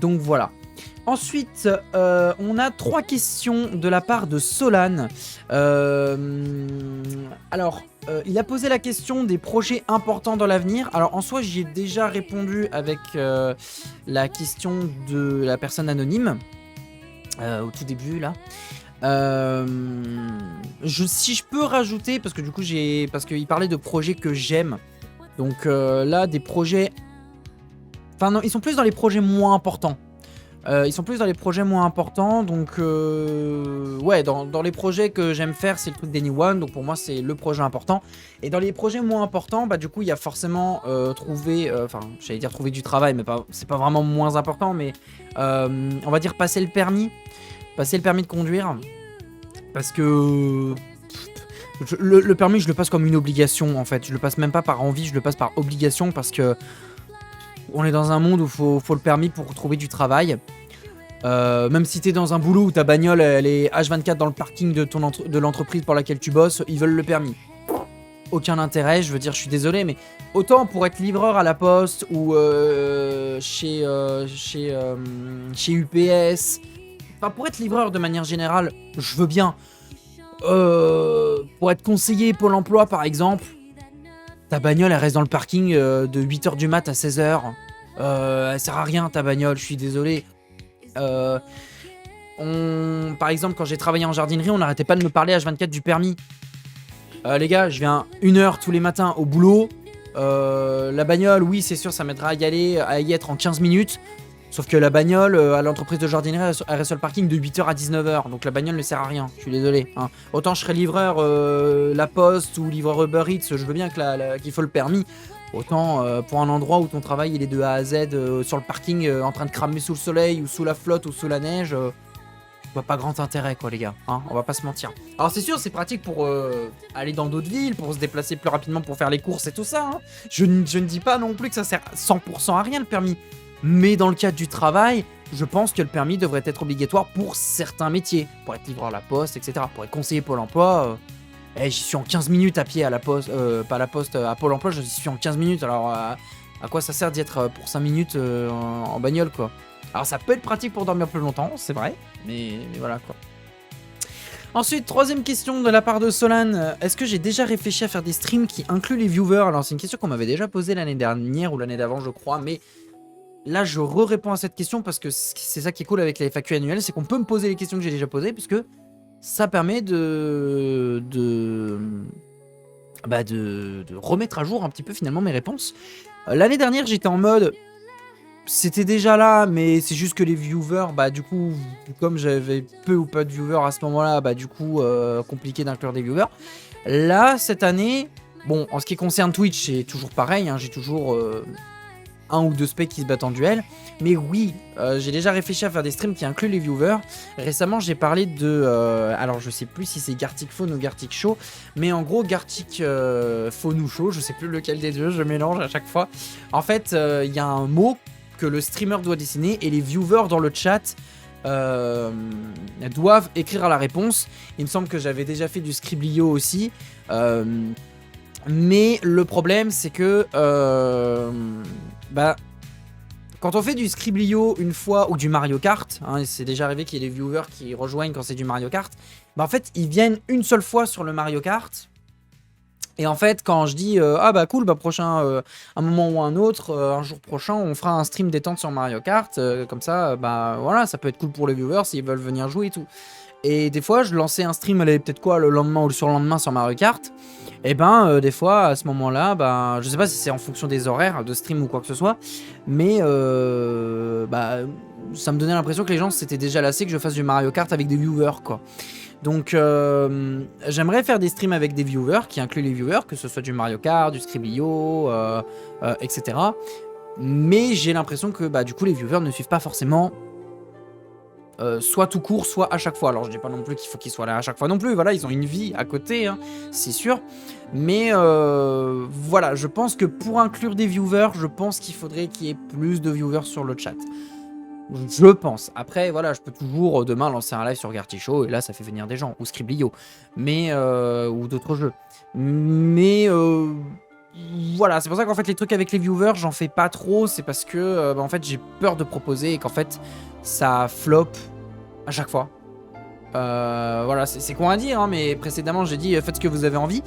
voilà. Ensuite, on a 3 questions de la part de Solane. Il a posé la question des projets importants dans l'avenir. Alors, en soi, j'y ai déjà répondu avec la question de la personne anonyme, au tout début, là. Si je peux rajouter, parce que du coup, parce qu'il parlait de projets que j'aime. Donc là, des projets... Enfin non, ils sont plus dans les projets moins importants. Donc ouais, dans les projets que j'aime faire, c'est le truc d'Anyone, donc pour moi c'est le projet important. Et dans les projets moins importants, bah du coup il y a forcément trouver du travail, mais c'est pas vraiment moins important, mais on va dire passer le permis de conduire, parce que le permis je le passe comme une obligation en fait, je le passe même pas par envie, je le passe par obligation parce que on est dans un monde où faut le permis pour trouver du travail. Même si t'es dans un boulot où ta bagnole elle est H24 dans le parking de l'entreprise pour laquelle tu bosses, ils veulent le permis. Aucun intérêt, je veux dire, je suis désolé, mais autant pour être livreur à la poste ou chez UPS, enfin pour être livreur de manière générale, je veux bien. Pour être conseiller Pôle emploi par exemple, ta bagnole elle reste dans le parking de 8h du mat à 16h. Elle sert à rien ta bagnole, je suis désolé. Par exemple, quand j'ai travaillé en jardinerie, on n'arrêtait pas de me parler H24 du permis. Les gars, je viens 1h tous les matins au boulot. La bagnole, oui, c'est sûr, ça m'aidera à y être en 15 minutes. Sauf que la bagnole, à l'entreprise de jardinerie, elle reste sur le parking de 8h à 19h. Donc la bagnole ne sert à rien, je suis désolé. Hein. Autant je serais livreur La Poste ou livreur Uber Eats, je veux bien qu'il faut le permis. Autant pour un endroit où ton travail il est de A à Z sur le parking en train de cramer sous le soleil ou sous la flotte ou sous la neige, je vois pas grand intérêt quoi les gars, hein, on va pas se mentir. Alors c'est sûr c'est pratique pour aller dans d'autres villes, pour se déplacer plus rapidement pour faire les courses et tout ça. Hein. Je ne dis pas non plus que ça sert 100% à rien le permis. Mais dans le cadre du travail, je pense que le permis devrait être obligatoire pour certains métiers. Pour être livreur à la poste, etc. Pour être conseiller Pôle emploi... j'y suis en 15 minutes à pied à la poste, pas à la poste, à Pôle emploi, j'y suis en 15 minutes, alors à quoi ça sert d'y être pour 5 minutes en bagnole quoi. Alors ça peut être pratique pour dormir plus longtemps, c'est vrai, mais voilà quoi. Ensuite, troisième question de la part de Solane, est-ce que j'ai déjà réfléchi à faire des streams qui incluent les viewers? Alors c'est une question qu'on m'avait déjà posée l'année dernière ou l'année d'avant je crois, mais là je réponds à cette question parce que c'est ça qui est cool avec la FAQ annuelle, c'est qu'on peut me poser les questions que j'ai déjà posées, puisque ça permet de remettre à jour un petit peu finalement mes réponses. L'année dernière j'étais en mode c'était déjà là mais c'est juste que les viewers du coup comme j'avais peu ou pas de viewers à ce moment là du coup compliqué d'inclure des viewers. Là cette année bon en ce qui concerne Twitch c'est toujours pareil hein, j'ai toujours un ou deux specs qui se battent en duel. Mais oui, j'ai déjà réfléchi à faire des streams qui incluent les viewers. Récemment, j'ai parlé de... alors, je sais plus si c'est Gartic Phone ou Gartic Show. Mais en gros, Gartic Phone ou Show, je sais plus lequel des deux, je mélange à chaque fois. En fait, il y a un mot que le streamer doit dessiner et les viewers dans le chat doivent écrire à la réponse. Il me semble que j'avais déjà fait du Scriblio aussi. Mais le problème, c'est que... quand on fait du Scriblio une fois ou du Mario Kart, hein, c'est déjà arrivé qu'il y ait des viewers qui rejoignent quand c'est du Mario Kart, en fait ils viennent une seule fois sur le Mario Kart. Et en fait quand je dis cool prochain un moment ou un autre, un jour prochain on fera un stream détente sur Mario Kart, comme ça voilà ça peut être cool pour les viewers s'ils veulent venir jouer et tout. Et des fois je lançais un stream, elle est peut-être quoi le lendemain ou le surlendemain sur Mario Kart. Et des fois à ce moment là je sais pas si c'est en fonction des horaires de stream ou quoi que ce soit, mais ça me donnait l'impression que les gens s'étaient déjà lassés que je fasse du Mario Kart avec des viewers quoi. Donc j'aimerais faire des streams avec des viewers, qui incluent les viewers, que ce soit du Mario Kart, du Scriblio, etc. Mais j'ai l'impression que du coup les viewers ne suivent pas forcément soit tout court, soit à chaque fois. Alors je dis pas non plus qu'il faut qu'ils soient là à chaque fois non plus, voilà, ils ont une vie à côté, hein, c'est sûr. Mais voilà, je pense que pour inclure des viewers, je pense qu'il faudrait qu'il y ait plus de viewers sur le chat. Je pense. Après, voilà, je peux toujours demain lancer un live sur Garticho et là ça fait venir des gens, ou Scriblio, mais ou d'autres jeux. Mais voilà, c'est pour ça qu'en fait les trucs avec les viewers, j'en fais pas trop, c'est parce que en fait j'ai peur de proposer et qu'en fait ça flop à chaque fois. Voilà, c'est con à dire, hein, mais précédemment j'ai dit faites ce que vous avez envie.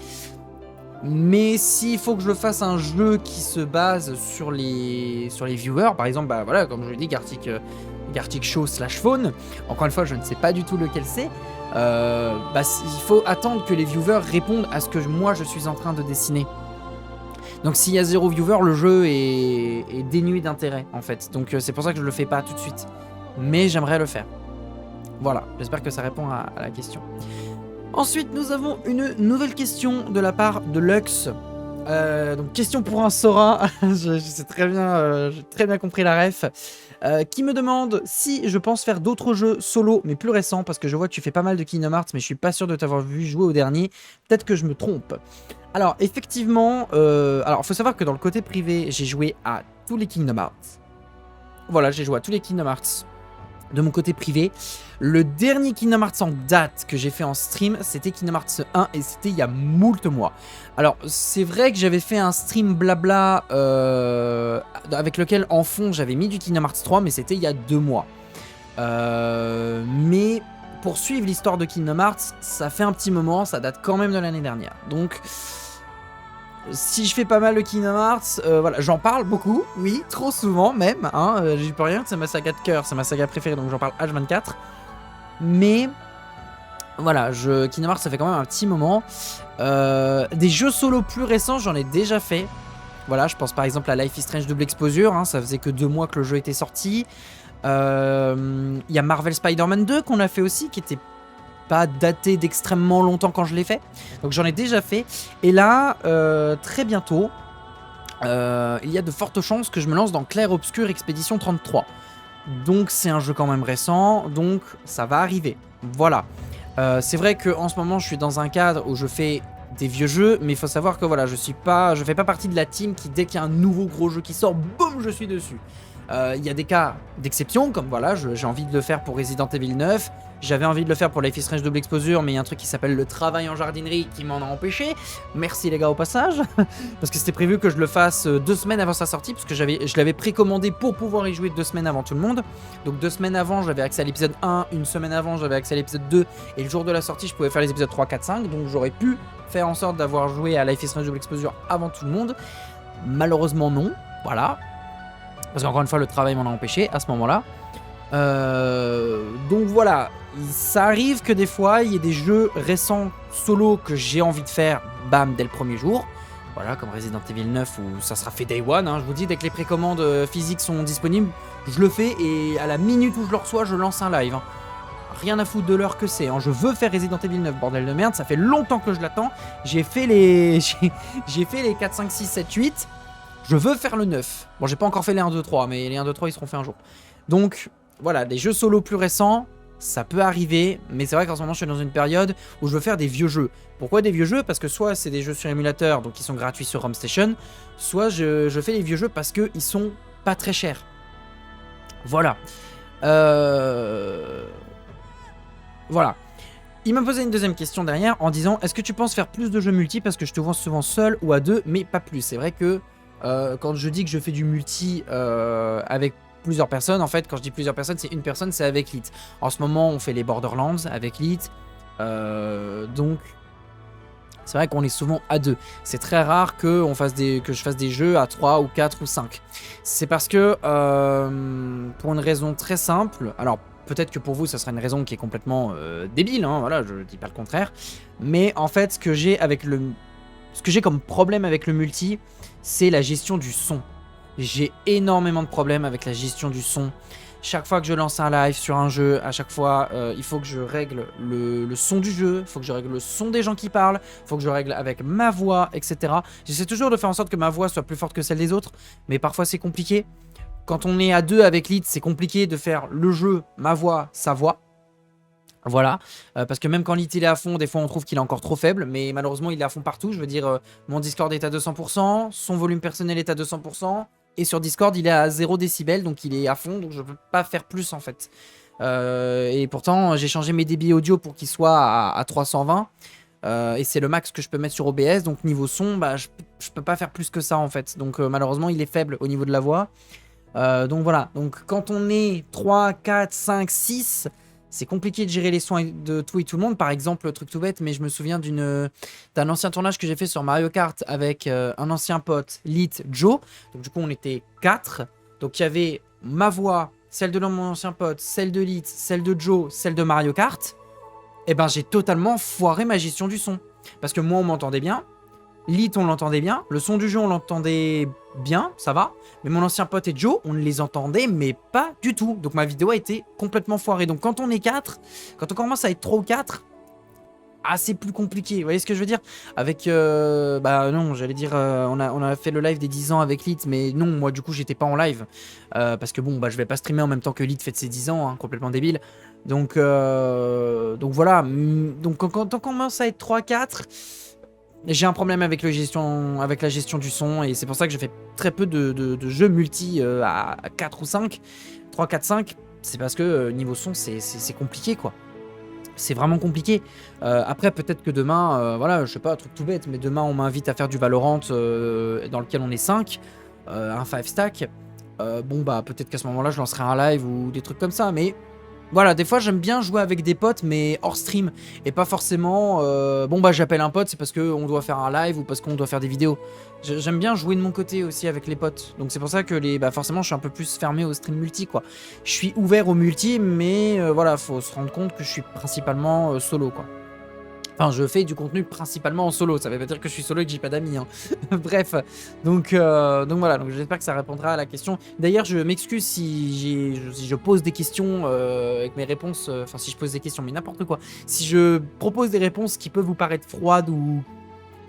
Mais s'il faut que je fasse un jeu qui se base sur les viewers, par exemple, voilà, comme je l'ai dit, Gartic Show / Phone, encore une fois, je ne sais pas du tout lequel c'est. Il faut attendre que les viewers répondent à ce que moi je suis en train de dessiner. Donc s'il y a 0 viewer, le jeu est dénué d'intérêt en fait. Donc c'est pour ça que je le fais pas tout de suite. Mais j'aimerais le faire. Voilà, j'espère que ça répond à la question. Ensuite, nous avons une nouvelle question de la part de Lux. Donc question pour un Sora, je sais très bien, j'ai très bien compris la ref. Qui me demande si je pense faire d'autres jeux solo, mais plus récents, parce que je vois que tu fais pas mal de Kingdom Hearts, mais je suis pas sûr de t'avoir vu jouer au dernier. Peut-être que je me trompe. Alors effectivement, faut savoir que dans le côté privé, j'ai joué à tous les Kingdom Hearts. Voilà, j'ai joué à tous les Kingdom Hearts de mon côté privé. Le dernier Kingdom Hearts en date que j'ai fait en stream, c'était Kingdom Hearts 1 et c'était il y a moult mois. Alors c'est vrai que j'avais fait un stream blabla avec lequel en fond j'avais mis du Kingdom Hearts 3, mais c'était il y a 2 mois. Mais pour suivre l'histoire de Kingdom Hearts, ça fait un petit moment, ça date quand même de l'année dernière. Donc si je fais pas mal de Kingdom Hearts, voilà, j'en parle beaucoup, oui, trop souvent même, hein, j'y peux rien, c'est ma saga de cœur, c'est ma saga préférée, donc j'en parle H24. Mais voilà, Kingdom Hearts ça fait quand même un petit moment. Des jeux solo plus récents, j'en ai déjà fait. Voilà, je pense par exemple à Life is Strange Double Exposure, hein, ça faisait que 2 mois que le jeu était sorti. Il y a Marvel Spider-Man 2 qu'on a fait aussi, qui était pas daté d'extrêmement longtemps quand je l'ai fait. Donc j'en ai déjà fait. Et là, très bientôt, il y a de fortes chances que je me lance dans Clair Obscur Expédition 33. Donc c'est un jeu quand même récent, donc ça va arriver. Voilà. C'est vrai qu'en ce moment je suis dans un cadre où je fais des vieux jeux, mais il faut savoir que voilà, je fais pas partie de la team qui, dès qu'il y a un nouveau gros jeu qui sort, boum, je suis dessus. Il y a des cas d'exception, comme voilà, j'ai envie de le faire pour Resident Evil 9, j'avais envie de le faire pour Life is Strange Double Exposure, mais il y a un truc qui s'appelle le travail en jardinerie qui m'en a empêché. Merci les gars au passage, parce que c'était prévu que je le fasse 2 semaines avant sa sortie, parce que je l'avais précommandé pour pouvoir y jouer 2 semaines avant tout le monde. Donc 2 semaines avant, j'avais accès à l'épisode 1, une semaine avant, j'avais accès à l'épisode 2, et le jour de la sortie, je pouvais faire les épisodes 3, 4, 5, donc j'aurais pu faire en sorte d'avoir joué à Life is Strange Double Exposure avant tout le monde. Malheureusement non, voilà. Parce qu'encore une fois, le travail m'en a empêché à ce moment-là. Donc voilà, ça arrive que des fois, il y ait des jeux récents solo que j'ai envie de faire, bam, dès le premier jour. Voilà, comme Resident Evil 9 où ça sera fait Day One. Hein, je vous dis, dès que les précommandes physiques sont disponibles, je le fais et à la minute où je le reçois, je lance un live. Hein. Rien à foutre de l'heure que c'est. Hein. Je veux faire Resident Evil 9, bordel de merde. Ça fait longtemps que je l'attends. J'ai fait les 4, 5, 6, 7, 8. Je veux faire le 9. Bon, j'ai pas encore fait les 1, 2, 3, mais les 1, 2, 3, ils seront faits un jour. Donc, voilà, des jeux solo plus récents, ça peut arriver, mais c'est vrai qu'en ce moment, je suis dans une période où je veux faire des vieux jeux. Pourquoi des vieux jeux? Parce que soit c'est des jeux sur émulateur, donc ils sont gratuits sur Home Station, soit je fais les vieux jeux parce qu'ils sont pas très chers. Voilà. Voilà. Il m'a posé une deuxième question derrière en disant « Est-ce que tu penses faire plus de jeux multi parce que je te vois souvent seul ou à 2, mais pas plus ?» C'est vrai que quand je dis que je fais du multi avec plusieurs personnes, en fait, quand je dis plusieurs personnes, c'est une personne, c'est avec Lit. En ce moment, on fait les Borderlands avec Lit. Donc, c'est vrai qu'on est souvent à 2. C'est très rare que je fasse des jeux à 3 ou 4 ou 5. C'est parce que, pour une raison très simple, alors peut-être que pour vous, ça sera une raison qui est complètement débile, hein, voilà, je dis pas le contraire. Mais en fait, ce que j'ai comme problème avec le multi, c'est la gestion du son. J'ai énormément de problèmes avec la gestion du son. Chaque fois que je lance un live sur un jeu, à chaque fois, il faut que je règle le son du jeu, il faut que je règle le son des gens qui parlent, il faut que je règle avec ma voix, etc. J'essaie toujours de faire en sorte que ma voix soit plus forte que celle des autres, mais parfois c'est compliqué. Quand on est à deux avec Lead, c'est compliqué de faire le jeu, ma voix, sa voix. Voilà, parce que même quand Lead il est à fond, des fois on trouve qu'il est encore trop faible, mais malheureusement il est à fond partout. Je veux dire, mon Discord est à 200%, son volume personnel est à 200%, et sur Discord il est à 0 décibels, donc il est à fond, donc je peux pas faire plus en fait. Et pourtant j'ai changé mes débits audio pour qu'ils soient à 320, et c'est le max que je peux mettre sur OBS, donc niveau son, bah, je peux pas faire plus que ça en fait. Donc malheureusement il est faible au niveau de la voix. Donc voilà, donc quand on est 3, 4, 5, 6... c'est compliqué de gérer les sons de tout et tout le monde. Par exemple, truc tout bête, mais je me souviens d'un ancien tournage que j'ai fait sur Mario Kart avec un ancien pote, Lit Joe. Donc du coup, on était 4. Donc il y avait ma voix, celle de mon ancien pote, celle de Lit, celle de Joe, celle de Mario Kart. Et ben j'ai totalement foiré ma gestion du son. Parce que moi, on m'entendait bien. Lit, on l'entendait bien. Le son du jeu, on l'entendait bien, ça va. Mais mon ancien pote et Joe, on ne les entendait, mais pas du tout. Donc ma vidéo a été complètement foirée. Donc quand on est 4, quand on commence à être 3 ou 4, c'est plus compliqué. Vous voyez ce que je veux dire? Avec, bah non, j'allais dire, on a fait le live des 10 ans avec Lit, mais non, moi du coup, j'étais pas en live. Parce que bon, bah je vais pas streamer en même temps que Lit fête ses 10 ans, hein, complètement débile. Donc voilà. Donc quand on commence à être 3-4... j'ai un problème avec la gestion du son, et c'est pour ça que je fais très peu de jeux multi à 4 ou 5, 3, 4, 5, c'est parce que niveau son c'est compliqué quoi. C'est vraiment compliqué. Après peut-être que demain, voilà, je sais pas, un truc tout bête, mais demain on m'invite à faire du Valorant dans lequel on est 5, un 5 stack, bon bah peut-être qu'à ce moment-là je lancerai un live ou des trucs comme ça, mais... voilà, des fois j'aime bien jouer avec des potes, mais hors stream. Et pas forcément, bon bah j'appelle un pote, c'est parce qu'on doit faire un live ou parce qu'on doit faire des vidéos. J'aime bien jouer de mon côté aussi avec les potes. Donc c'est pour ça que bah forcément je suis un peu plus fermé au stream multi quoi. Je suis ouvert au multi, mais voilà, faut se rendre compte que je suis principalement solo quoi. Enfin, je fais du contenu principalement en solo, ça veut pas dire que je suis solo et que j'ai pas d'amis, hein. Bref, donc voilà, donc j'espère que ça répondra à la question. D'ailleurs, je m'excuse si je pose des questions avec mes réponses, enfin si je pose des questions, mais n'importe quoi. Si je propose des réponses qui peuvent vous paraître froides ou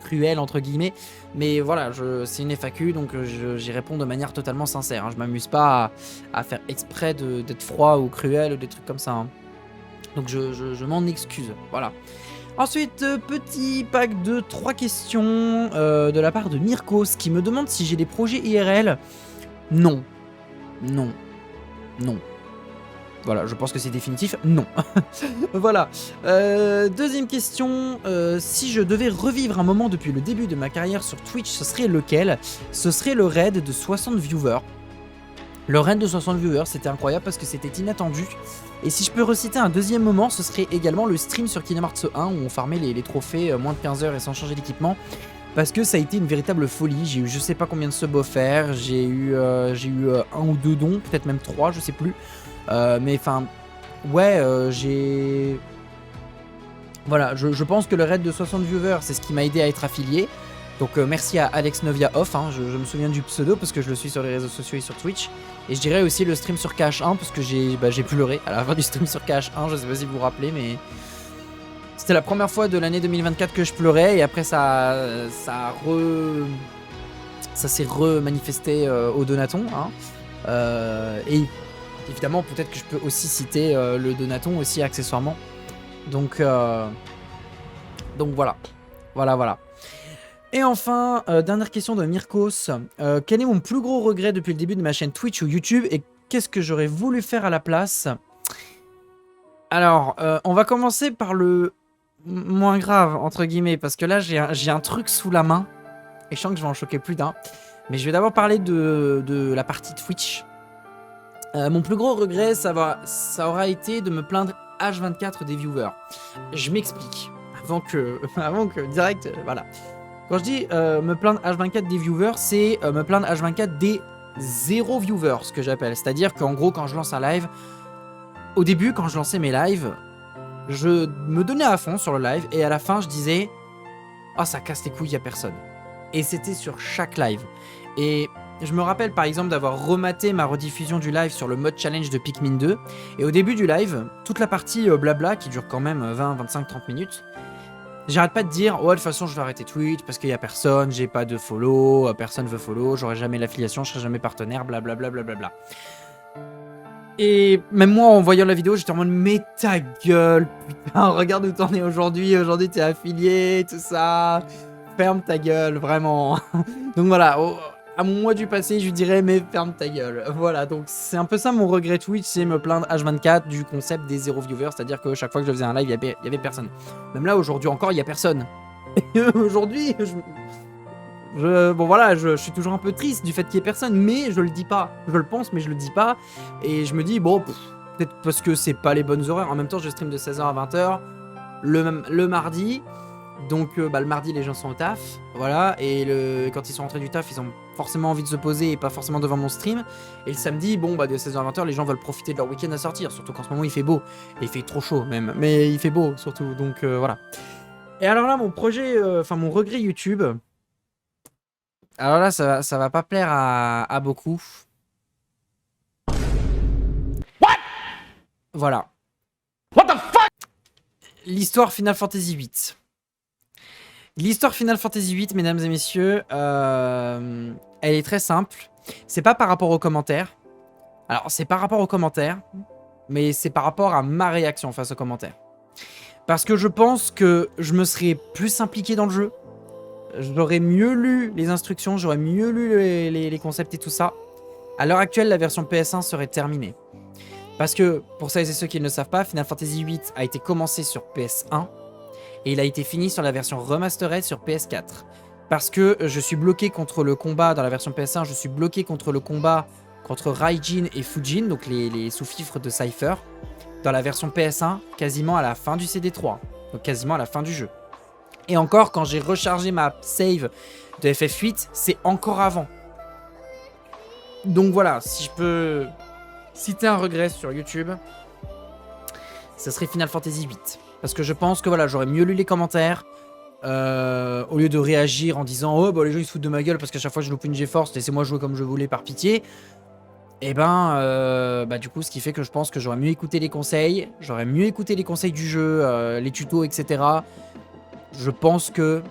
cruelles, entre guillemets, mais voilà, c'est une FAQ, donc j'y réponds de manière totalement sincère, hein. Je m'amuse pas à faire exprès d'être froid ou cruel ou des trucs comme ça, hein. Donc je m'en excuse, voilà. Ensuite, petit pack de 3 questions de la part de Mirkos qui me demande si j'ai des projets IRL. Non. Non. Non. Voilà, je pense que c'est définitif. Non. Voilà. Deuxième question. Si je devais revivre un moment depuis le début de ma carrière sur Twitch, ce serait lequel? Ce serait le raid de 60 viewers. Le raid de 60 viewers, c'était incroyable parce que c'était inattendu. Et si je peux reciter un deuxième moment, ce serait également le stream sur Kingdom Hearts 1 où on farmait les trophées moins de 15 heures et sans changer d'équipement. Parce que ça a été une véritable folie. J'ai eu je sais pas combien de subs offerts, j'ai eu 1 ou 2 dons, peut-être même 3, je sais plus. Mais enfin, ouais, j'ai... Voilà, je pense que le raid de 60 viewers, c'est ce qui m'a aidé à être affilié. Donc merci à Alex Novia Off, hein, je me souviens du pseudo parce que je le suis sur les réseaux sociaux et sur Twitch. Et je dirais aussi le stream sur KH1 parce que j'ai pleuré à la fin du stream sur KH1, je sais pas si vous vous rappelez, mais... c'était la première fois de l'année 2024 que je pleurais, et après ça s'est remanifesté au Donaton, hein. Et évidemment peut-être que je peux aussi citer le Donaton aussi accessoirement. Donc voilà. Voilà. Et enfin, dernière question de Mirkos. Quel est mon plus gros regret depuis le début de ma chaîne Twitch ou YouTube, et qu'est-ce que j'aurais voulu faire à la place? Alors, on va commencer par le moins grave, entre guillemets, parce que là, j'ai un truc sous la main, et je sens que je vais en choquer plus d'un. Mais je vais d'abord parler de la partie Twitch. Mon plus gros regret, ça aura été de me plaindre H24 des viewers. Je m'explique, avant que direct, voilà. Quand je dis me plaindre H24 des viewers, c'est me plaindre H24 des 0 viewers, ce que j'appelle. C'est-à-dire qu'en gros, quand je lance un live, au début, quand je lançais mes lives, je me donnais à fond sur le live, et à la fin, je disais « Ah, ça casse les couilles, il n'y a personne ». Et c'était sur chaque live. Et je me rappelle par exemple d'avoir rematé ma rediffusion du live sur le mode challenge de Pikmin 2. Et au début du live, toute la partie blabla qui dure quand même 20, 25, 30 minutes, j'arrête pas de dire, ouais, de toute façon, je vais arrêter Twitch parce qu'il y a personne, j'ai pas de follow, personne veut follow, j'aurai jamais l'affiliation, je serai jamais partenaire, blablabla. Blablabla. Et même moi, en voyant la vidéo, j'étais en mode, mais ta gueule, putain, regarde où t'en es aujourd'hui, aujourd'hui t'es affilié, tout ça, ferme ta gueule, vraiment. Donc voilà, à mon moi du passé, je lui dirais, mais ferme ta gueule. Voilà, donc c'est un peu ça mon regret Twitch, c'est me plaindre H24 du concept des 0 viewers, c'est-à-dire que chaque fois que je faisais un live, il y avait personne. Même là, aujourd'hui encore, il y a personne. Et aujourd'hui, bon voilà, je suis toujours un peu triste du fait qu'il y ait personne, mais je le dis pas. Je le pense, mais je le dis pas. Et je me dis, bon, peut-être parce que c'est pas les bonnes horaires. En même temps, je stream de 16h à 20h le mardi. Donc le mardi, les gens sont au taf. Voilà. Et quand ils sont rentrés du taf, ils ont forcément envie de se poser et pas forcément devant mon stream. Et le samedi, bon, de 16h à 20h, les gens veulent profiter de leur week-end à sortir. Surtout qu'en ce moment, il fait beau. Et il fait trop chaud même. Mais il fait beau surtout. Donc voilà. Et alors là, mon projet, mon regret YouTube. Alors là, ça va pas plaire à beaucoup. What? Voilà. What the fuck? L'histoire Final Fantasy VIII. L'histoire Final Fantasy VIII, mesdames et messieurs, elle est très simple. C'est pas par rapport aux commentaires. Alors, c'est par rapport aux commentaires, mais c'est par rapport à ma réaction face aux commentaires. Parce que je pense que je me serais plus impliqué dans le jeu. J'aurais mieux lu les instructions, j'aurais mieux lu les concepts et tout ça. À l'heure actuelle, la version PS1 serait terminée. Parce que, pour celles et ceux qui ne le savent pas, Final Fantasy VIII a été commencé sur PS1 et il a été fini sur la version remastered sur PS4. Parce que je suis bloqué contre le combat dans la version PS1, je suis bloqué contre le combat contre Raijin et Fujin, donc les sous-fifres de Cypher, dans la version PS1, quasiment à la fin du CD3, donc quasiment à la fin du jeu. Et encore, quand j'ai rechargé ma save de FF8, c'est encore avant. Donc voilà, si je peux citer un regret sur YouTube, ça serait Final Fantasy VIII. Parce que je pense que voilà, j'aurais mieux lu les commentaires, au lieu de réagir en disant « Oh, bah les gens ils se foutent de ma gueule parce qu'à chaque fois je loupe une GeForce, laissez-moi jouer comme je voulais par pitié ». Et du coup, ce qui fait que je pense que j'aurais mieux écouté les conseils, j'aurais mieux écouté les conseils du jeu, les tutos, etc. Je pense que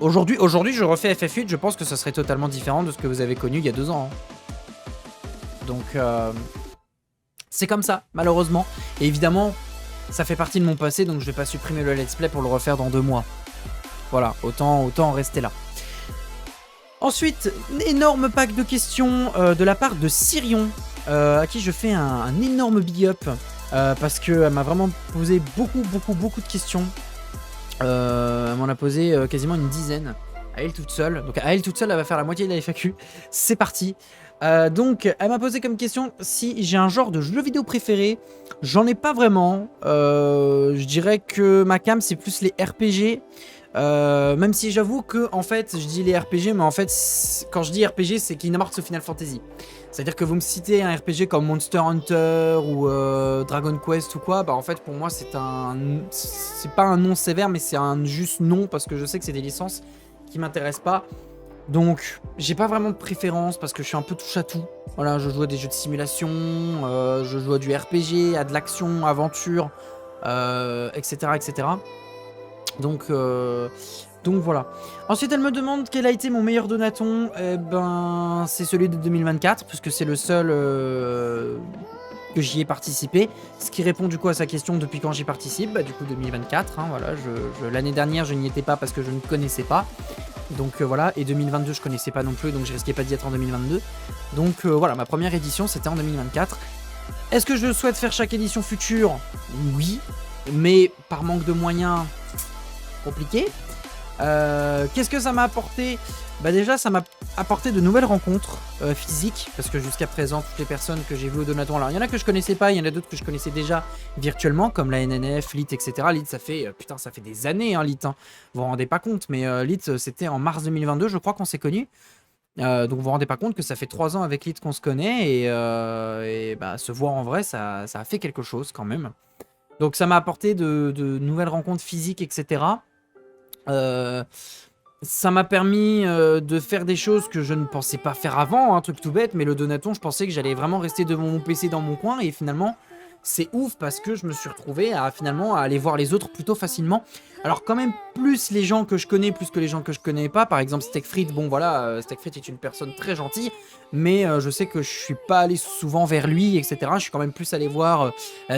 aujourd'hui, je refais FF8, je pense que ça serait totalement différent de ce que vous avez connu il y a 2 ans. Donc, c'est comme ça, malheureusement. Et évidemment, ça fait partie de mon passé, donc je vais pas supprimer le let's play pour le refaire dans 2 mois. Voilà, autant en rester là. Ensuite, un énorme pack de questions de la part de Sirion, à qui je fais un énorme big up, parce qu'elle m'a vraiment posé beaucoup de questions. Elle m'en a posé quasiment une dizaine à elle toute seule. Donc à elle toute seule, elle va faire la moitié de la FAQ. C'est parti. Donc elle m'a posé comme question si j'ai un genre de jeu vidéo préféré. J'en ai pas vraiment. Je dirais que ma cam c'est plus les RPG. Même si j'avoue que en fait je dis les RPG, mais en fait quand je dis RPG c'est Kingdom Hearts ou Final Fantasy. C'est-à-dire que vous me citez un RPG comme Monster Hunter ou Dragon Quest ou quoi, bah en fait pour moi c'est pas un nom sévère, mais c'est un juste nom parce que je sais que c'est des licences qui m'intéressent pas. Donc j'ai pas vraiment de préférence parce que je suis un peu touche à tout. Voilà, je joue à des jeux de simulation, je joue à du RPG, à de l'action, aventure, etc. Donc voilà. Ensuite, elle me demande quel a été mon meilleur donaton. Eh ben, c'est celui de 2024, puisque c'est le seul que j'y ai participé. Ce qui répond du coup à sa question depuis quand j'y participe. Bah, du coup, 2024. Hein, voilà, l'année dernière, je n'y étais pas parce que je ne connaissais pas. Donc voilà. Et 2022, je connaissais pas non plus, donc je risquais pas d'y être en 2022. Donc voilà, ma première édition, c'était en 2024. Est-ce que je souhaite faire chaque édition future? Oui. Mais par manque de moyens, compliqué. Qu'est-ce que ça m'a apporté? Bah déjà ça m'a apporté de nouvelles rencontres physiques, parce que jusqu'à présent toutes les personnes que j'ai vues au Donaton, alors il y en a que je connaissais pas, il y en a d'autres que je connaissais déjà virtuellement, comme la NNF, Lit, etc. Lit ça fait, putain ça fait des années hein, Lit, hein. Vous vous rendez pas compte, mais Lit c'était en mars 2022 je crois qu'on s'est connus. Donc vous vous rendez pas compte que ça fait 3 ans avec Lit qu'on se connaît, et bah, se voir en vrai ça a fait quelque chose quand même. Donc ça m'a apporté de nouvelles rencontres physiques, etc. Ça m'a permis de faire des choses que je ne pensais pas faire avant, un truc tout bête, mais le Donaton, je pensais que j'allais vraiment rester devant mon PC dans mon coin, et finalement, c'est ouf parce que je me suis retrouvé à finalement à aller voir les autres plutôt facilement. Alors quand même plus les gens que je connais, plus que les gens que je connais pas. Par exemple, Stekfried, bon voilà, Stekfried est une personne très gentille, mais je sais que je suis pas allé souvent vers lui, etc. Je suis quand même plus allé voir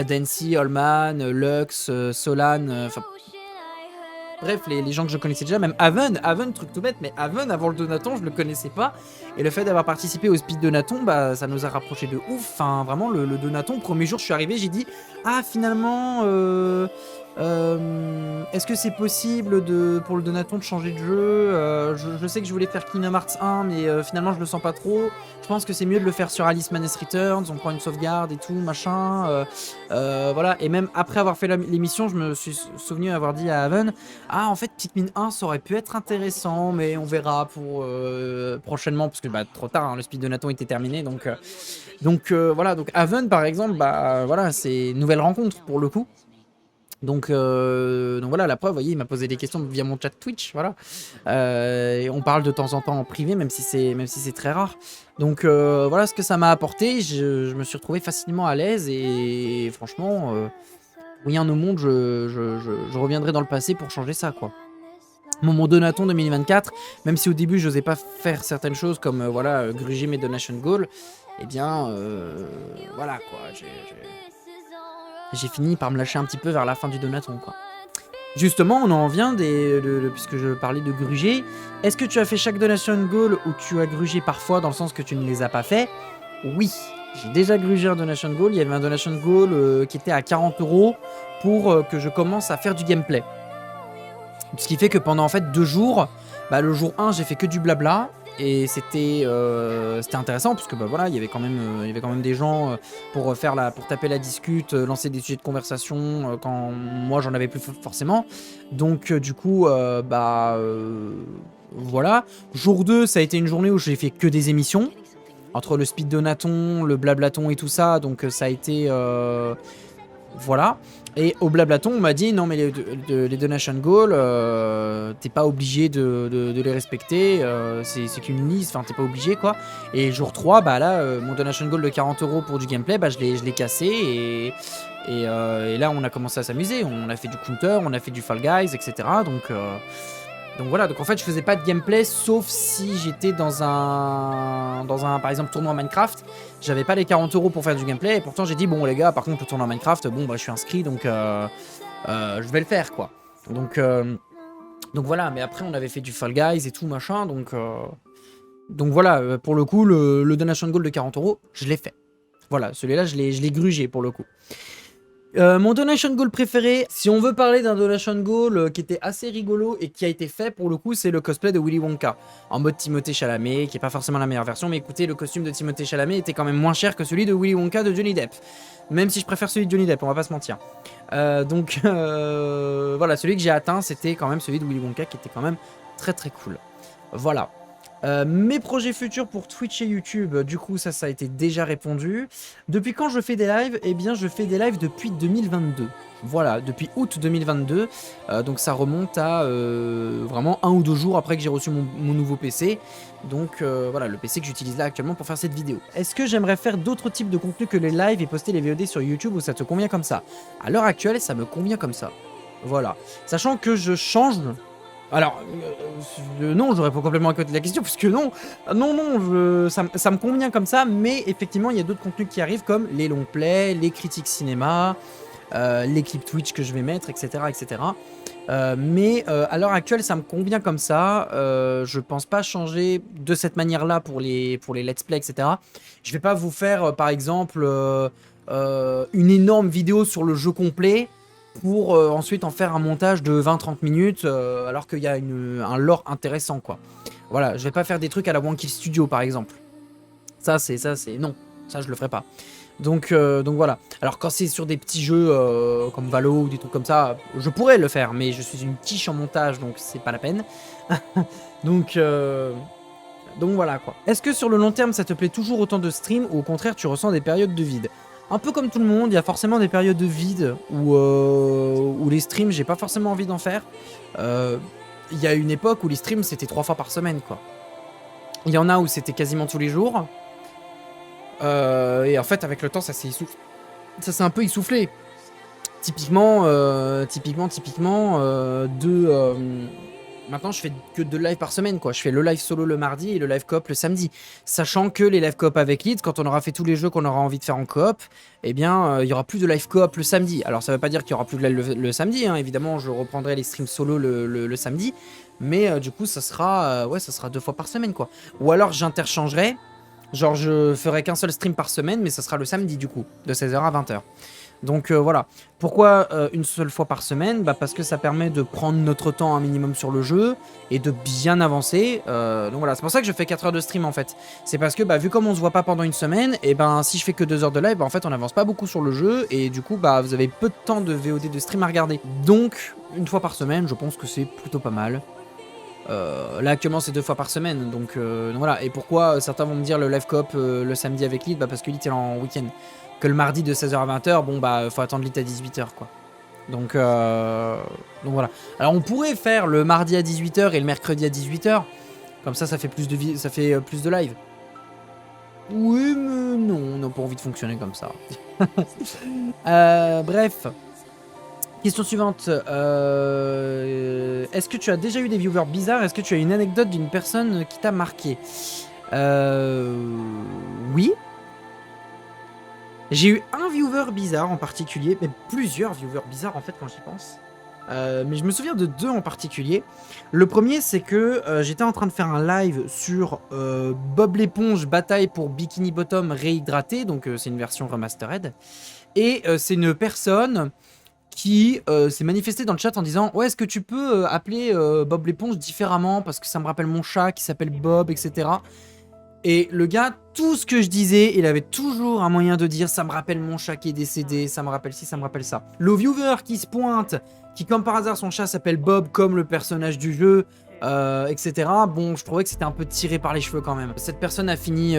Dancy, Holman, Lux, Solan, enfin... Bref, les gens que je connaissais déjà, même Haven, truc tout bête, mais Haven, avant le Donaton, je le connaissais pas. Et le fait d'avoir participé au speed Donaton, bah, ça nous a rapprochés de ouf. Enfin, vraiment, le Donaton, premier jour, je suis arrivé, j'ai dit, ah, finalement, est-ce que c'est possible pour le Donaton de changer de jeu je sais que je voulais faire Kingdom Hearts 1, mais finalement, je le sens pas trop. Je pense que c'est mieux de le faire sur Alice Madness Returns, on prend une sauvegarde et tout, machin. Voilà, et même après avoir fait l'émission, je me suis souvenu avoir dit à Haven, ah, en fait, Pikmin 1, ça aurait pu être intéressant, mais on verra pour prochainement, parce que bah, trop tard, hein, le speed Donaton était terminé, donc voilà, donc Haven, par exemple, bah voilà, c'est une nouvelle rencontre pour le coup. Donc voilà, la preuve, vous voyez, il m'a posé des questions via mon chat Twitch, voilà. Et on parle de temps en temps en privé, même si c'est très rare. Donc voilà ce que ça m'a apporté. Je me suis retrouvé facilement à l'aise et franchement, rien au monde, je reviendrai dans le passé pour changer ça, quoi. Mon Donaton 2024, même si au début je n'osais pas faire certaines choses comme voilà, gruger mes donation goals, eh bien voilà quoi, j'ai fini par me lâcher un petit peu vers la fin du Donaton, quoi. Justement, on en vient puisque je parlais de gruger. Est-ce que tu as fait chaque donation goal ou tu as grugé parfois dans le sens que tu ne les as pas fait? Oui, j'ai déjà grugé un donation goal. Il y avait un donation goal qui était à 40 € pour que je commence à faire du gameplay. Ce qui fait que pendant en fait 2 jours, bah, le jour 1 j'ai fait que du blabla. Et c'était intéressant parce que bah voilà, il y avait quand même des gens pour taper la discute, lancer des sujets de conversation quand moi j'en avais plus forcément. Donc du coup voilà. Jour 2, ça a été une journée où j'ai fait que des émissions entre le speed donaton, le blablaton et tout ça. Donc ça a été voilà. Et au blablaton, on m'a dit non, mais les donation goals, t'es pas obligé de les respecter, c'est qu'une liste, enfin, t'es pas obligé, quoi. Et jour 3, bah là, mon donation goal de 40 € pour du gameplay, bah je l'ai cassé et là, on a commencé à s'amuser. On a fait du counter, on a fait du Fall Guys, etc. Donc voilà, donc en fait je faisais pas de gameplay sauf si j'étais dans un par exemple tournoi Minecraft, j'avais pas les 40 € pour faire du gameplay et pourtant j'ai dit bon les gars, par contre le tournoi Minecraft, bon bah je suis inscrit donc je vais le faire, quoi. Donc voilà, mais après on avait fait du Fall Guys et tout machin, donc voilà, pour le coup le donation goal de 40 €, je l'ai fait. Voilà, celui-là je l'ai grugé pour le coup. Mon donation goal préféré, si on veut parler d'un donation goal qui était assez rigolo et qui a été fait pour le coup, c'est le cosplay de Willy Wonka en mode Timothée Chalamet, qui est pas forcément la meilleure version, mais écoutez, le costume de Timothée Chalamet était quand même moins cher que celui de Willy Wonka de Johnny Depp, même si je préfère celui de Johnny Depp, on va pas se mentir. Donc voilà, celui que j'ai atteint, c'était quand même celui de Willy Wonka qui était quand même très très cool. Voilà. Mes projets futurs pour Twitch et YouTube, du coup ça a été déjà répondu. Depuis quand je fais des lives? Eh bien je fais des lives depuis 2022. Voilà, depuis août 2022. Donc ça remonte à vraiment 1 ou 2 jours après que j'ai reçu mon nouveau PC. Donc voilà, le PC que j'utilise là actuellement pour faire cette vidéo. Est-ce que j'aimerais faire d'autres types de contenu que les lives et poster les VOD sur YouTube, ou ça te convient comme ça? À l'heure actuelle, ça me convient comme ça. Voilà. Sachant que je change... Alors, non, j'aurais pas complètement à côté de la question, puisque non, ça me convient comme ça, mais effectivement, il y a d'autres contenus qui arrivent, comme les long plays, les critiques cinéma, les clips Twitch que je vais mettre, etc. etc. Mais à l'heure actuelle, ça me convient comme ça, je pense pas changer de cette manière-là pour les let's play, etc. Je vais pas vous faire, par exemple, une énorme vidéo sur le jeu complet, pour ensuite en faire un montage de 20-30 minutes alors qu'il y a un lore intéressant, quoi. Voilà, je vais pas faire des trucs à la One Kill Studio par exemple. Ça c'est non, ça je le ferai pas. Donc voilà. Alors quand c'est sur des petits jeux comme Valo ou des trucs comme ça, je pourrais le faire, mais je suis une quiche en montage, donc c'est pas la peine. donc voilà, quoi. Est-ce que sur le long terme ça te plaît toujours autant de stream, ou au contraire tu ressens des périodes de vide? Un peu comme tout le monde, il y a forcément des périodes de vide où les streams, j'ai pas forcément envie d'en faire. il y a une époque où les streams c'était 3 fois par semaine, quoi. Il y en a où c'était quasiment tous les jours. Et en fait, avec le temps, ça s'est un peu essoufflé. Typiquement, maintenant je fais que 2 lives par semaine, quoi. Je fais le live solo le mardi et le live coop le samedi. Sachant que les live coop avec Leeds, quand on aura fait tous les jeux qu'on aura envie de faire en coop, eh bien, il y aura plus de live coop le samedi. Alors ça veut pas dire qu'il y aura plus de live le samedi, hein. Évidemment, je reprendrai les streams solo le samedi. Mais du coup, ça sera 2 fois par semaine, quoi. Ou alors j'interchangerai. Genre, je ferai qu'un seul stream par semaine, mais ça sera le samedi, du coup, de 16h à 20h. Donc voilà. Pourquoi une seule fois par semaine? Bah parce que ça permet de prendre notre temps un minimum sur le jeu et de bien avancer. Donc voilà, c'est pour ça que je fais 4 heures de stream en fait. C'est parce que bah, vu comme on se voit pas pendant une semaine, et ben si je fais que 2 heures de live, bah, en fait on avance pas beaucoup sur le jeu et du coup bah vous avez peu de temps de VOD de stream à regarder. Donc une fois par semaine, je pense que c'est plutôt pas mal. Là actuellement c'est 2 fois par semaine donc voilà. Et pourquoi certains vont me dire le live coop le samedi avec Lid? Bah parce que Lid est en week-end. Que le mardi de 16h à 20h, bon bah faut attendre Lid à 18h quoi. Donc voilà. Alors on pourrait faire le mardi à 18h et le mercredi à 18h. Comme ça fait plus de live. Oui mais non, on n'a pas envie de fonctionner comme ça. Bref. Question suivante. Est-ce que tu as déjà eu des viewers bizarres? Est-ce que tu as une anecdote d'une personne qui t'a marqué? Oui. J'ai eu un viewer bizarre en particulier, mais plusieurs viewers bizarres en fait quand j'y pense. Mais je me souviens de 2 en particulier. Le premier, c'est que j'étais en train de faire un live sur Bob l'éponge bataille pour Bikini Bottom réhydraté, donc c'est une version remastered. Et c'est une personne qui s'est manifestée dans le chat en disant « Ouais, est-ce que tu peux appeler Bob l'éponge différemment parce que ça me rappelle mon chat qui s'appelle Bob, etc. » Et le gars, tout ce que je disais, il avait toujours un moyen de dire « Ça me rappelle mon chat qui est décédé, ça me rappelle ci, ça me rappelle ça. » Le viewer qui se pointe, qui comme par hasard son chat s'appelle Bob comme le personnage du jeu, etc. Bon, je trouvais que c'était un peu tiré par les cheveux quand même. Cette personne a fini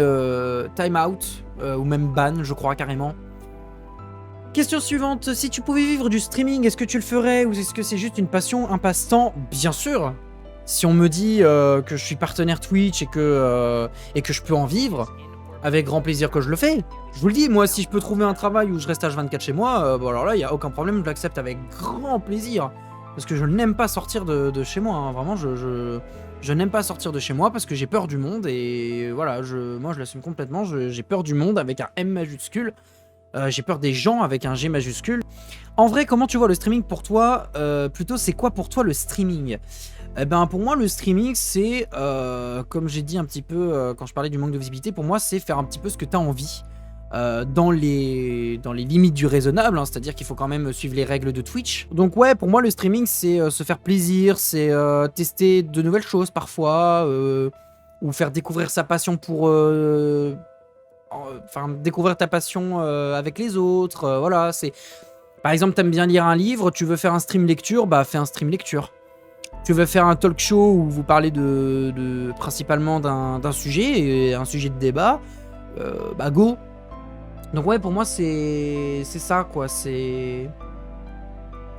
time out, ou même ban, je crois carrément. Question suivante, si tu pouvais vivre du streaming, est-ce que tu le ferais ou est-ce que c'est juste une passion, un passe-temps? Bien sûr. Si on me dit que je suis partenaire Twitch et que je peux en vivre, avec grand plaisir que je le fais. Je vous le dis, moi si je peux trouver un travail où je reste H24 chez moi, bon alors là il n'y a aucun problème, je l'accepte avec grand plaisir. Parce que je n'aime pas sortir de chez moi, hein. Vraiment je n'aime pas sortir de chez moi parce que j'ai peur du monde et voilà, moi je l'assume complètement, j'ai peur du monde avec un M majuscule. J'ai peur des gens avec un G majuscule. En vrai, comment tu vois le streaming pour toi? Plutôt, c'est quoi pour toi le streaming? Eh ben, pour moi, le streaming, c'est, comme j'ai dit un petit peu quand je parlais du manque de visibilité, pour moi, c'est faire un petit peu ce que tu as envie. Dans les limites du raisonnable, hein, c'est-à-dire qu'il faut quand même suivre les règles de Twitch. Donc ouais, pour moi, le streaming, c'est se faire plaisir, c'est tester de nouvelles choses parfois, ou faire découvrir sa passion pour... Enfin, découvrir ta passion avec les autres, voilà, c'est... Par exemple, t'aimes bien lire un livre, tu veux faire un stream lecture, bah fais un stream lecture. Tu veux faire un talk show où vous parlez principalement d'un sujet, et un sujet de débat, bah go. Donc ouais, pour moi, c'est ça, quoi, c'est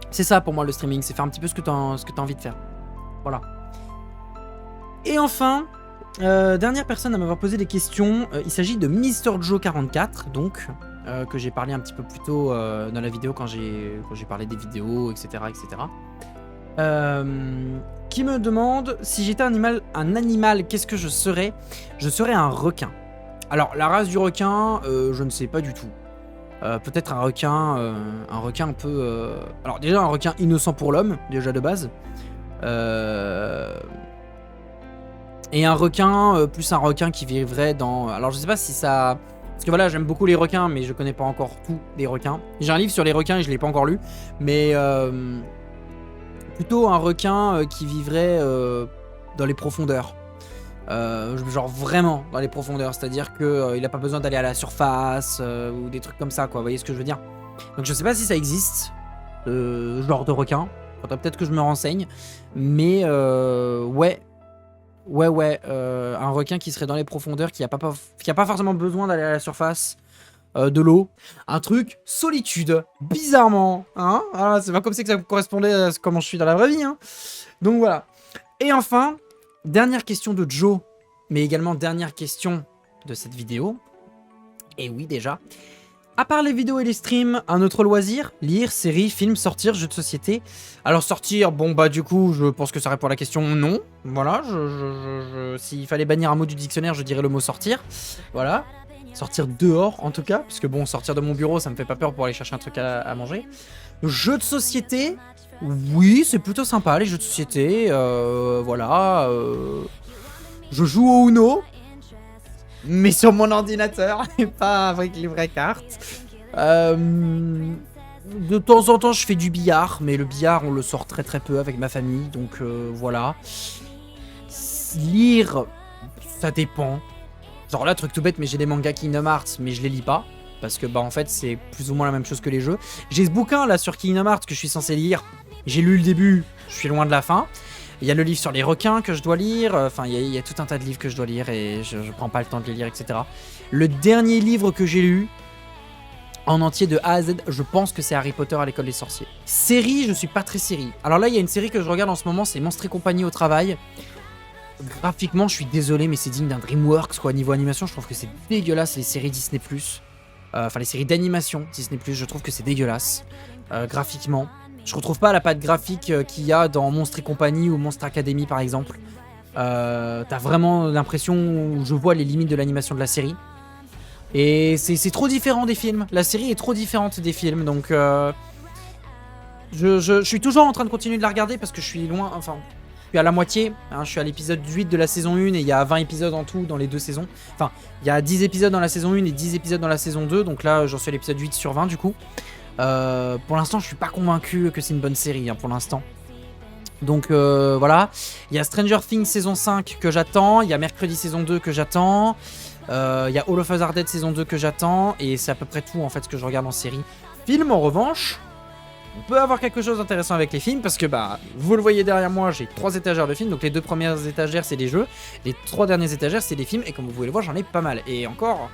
ça pour moi le streaming, c'est faire un petit peu ce que t'as envie de faire. Voilà. Et enfin... dernière personne à m'avoir posé des questions, il s'agit de MrJoe44, donc, que j'ai parlé un petit peu plus tôt dans la vidéo quand j'ai parlé des vidéos, etc. Qui me demande si j'étais un animal, qu'est-ce que je serais? Je serais un requin. Alors, la race du requin, je ne sais pas du tout. Peut-être un requin un peu... Alors déjà, un requin innocent pour l'homme, déjà de base. Et un requin, plus un requin qui vivrait dans... Alors je sais pas si ça... Parce que voilà, j'aime beaucoup les requins, mais je connais pas encore tout des requins. J'ai un livre sur les requins et je l'ai pas encore lu. Mais plutôt un requin qui vivrait dans les profondeurs. Genre vraiment dans les profondeurs. C'est-à-dire qu'il a pas besoin d'aller à la surface ou des trucs comme ça, quoi. Vous voyez ce que je veux dire? Donc je sais pas si ça existe, ce genre de requin. Faudrait peut-être que je me renseigne. Mais ouais... Ouais, un requin qui serait dans les profondeurs, qui a pas forcément besoin d'aller à la surface de l'eau. Un truc solitude, bizarrement, hein. Ah, c'est pas comme ça que ça correspondait à comment je suis dans la vraie vie, hein. Donc voilà. Et enfin, dernière question de Joe, mais également dernière question de cette vidéo. Et oui, déjà. À part les vidéos et les streams, un autre loisir? Lire, séries, films, sortir, jeux de société. Alors sortir, bon bah du coup, je pense que ça répond à la question non. Voilà, s'il fallait bannir un mot du dictionnaire, je dirais le mot sortir. Voilà. Sortir dehors en tout cas, parce que bon, sortir de mon bureau, ça me fait pas peur pour aller chercher un truc à manger. Jeux de société, oui, c'est plutôt sympa les jeux de société. Voilà. Je joue au Uno. Mais sur mon ordinateur, et pas avec les vraies cartes. De temps en temps, je fais du billard, mais le billard, on le sort très très peu avec ma famille, donc voilà. Lire, ça dépend. Genre là, truc tout bête, mais j'ai des mangas Kingdom Hearts, mais je les lis pas. Parce que bah en fait, c'est plus ou moins la même chose que les jeux. J'ai ce bouquin là sur Kingdom Hearts que je suis censé lire. J'ai lu le début, je suis loin de la fin. Il y a le livre sur les requins que je dois lire, enfin il y a tout un tas de livres que je dois lire et je prends pas le temps de les lire, etc. Le dernier livre que j'ai lu, en entier de A à Z, je pense que c'est Harry Potter à l'école des sorciers. Série, je suis pas très série. Alors là, il y a une série que je regarde en ce moment, c'est Monstres et compagnie au travail. Graphiquement, je suis désolé, mais c'est digne d'un DreamWorks, quoi. Niveau animation, je trouve que c'est dégueulasse, les séries Disney+. Enfin, les séries d'animation Disney+, je trouve que c'est dégueulasse. Graphiquement. Je retrouve pas la patte graphique qu'il y a dans Monstres et compagnie ou Monster Academy par exemple. T'as vraiment l'impression où je vois les limites de l'animation de la série. Et c'est trop différent des films. La série est trop différente des films. Donc je suis toujours en train de continuer de la regarder parce que je suis loin. Enfin, je suis à la moitié. Hein, je suis à l'épisode 8 de la saison 1 et il y a 20 épisodes en tout dans les 2 saisons. Enfin, il y a 10 épisodes dans la saison 1 et 10 épisodes dans la saison 2. Donc là, j'en suis à l'épisode 8 sur 20 du coup. Pour l'instant, je suis pas convaincu que c'est une bonne série, hein, pour l'instant. Donc voilà. Il y a Stranger Things saison 5 que j'attends. Il y a Mercredi saison 2 que j'attends. Il y a All of Us Are Dead saison 2 que j'attends. Et c'est à peu près tout en fait ce que je regarde en série. Film en revanche, on peut avoir quelque chose d'intéressant avec les films. Parce que bah, vous le voyez derrière moi, j'ai 3 étagères de films. Donc les 2 premières étagères c'est des jeux. Les 3 dernières étagères c'est des films. Et comme vous pouvez le voir, j'en ai pas mal. Et encore...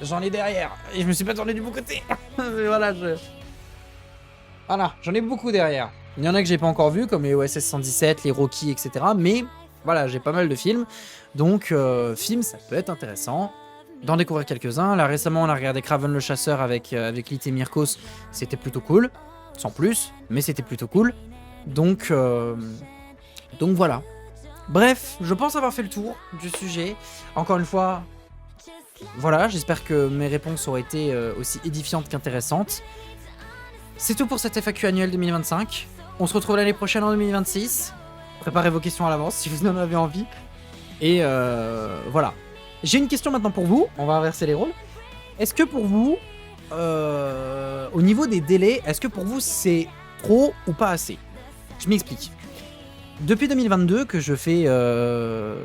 j'en ai derrière. Et je me suis pas tourné du bon côté. Voilà, voilà, j'en ai beaucoup derrière. Il y en a que j'ai pas encore vu, comme les OSS 117, les Rocky, etc. Mais voilà, j'ai pas mal de films. Donc, films, ça peut être intéressant d'en découvrir quelques-uns. Là, récemment, on a regardé Kraven le chasseur avec Lita Mirkos. C'était plutôt cool. Sans plus, mais c'était plutôt cool. Donc voilà. Bref, je pense avoir fait le tour du sujet. Encore une fois... voilà, j'espère que mes réponses auraient été aussi édifiantes qu'intéressantes. C'est tout pour cette FAQ annuelle 2025. On se retrouve l'année prochaine en 2026. Préparez vos questions à l'avance si vous en avez envie. Et voilà. J'ai une question maintenant pour vous. On va inverser les rôles. Est-ce que pour vous, au niveau des délais, est-ce que pour vous c'est trop ou pas assez? Je m'explique. Depuis 2022 que je fais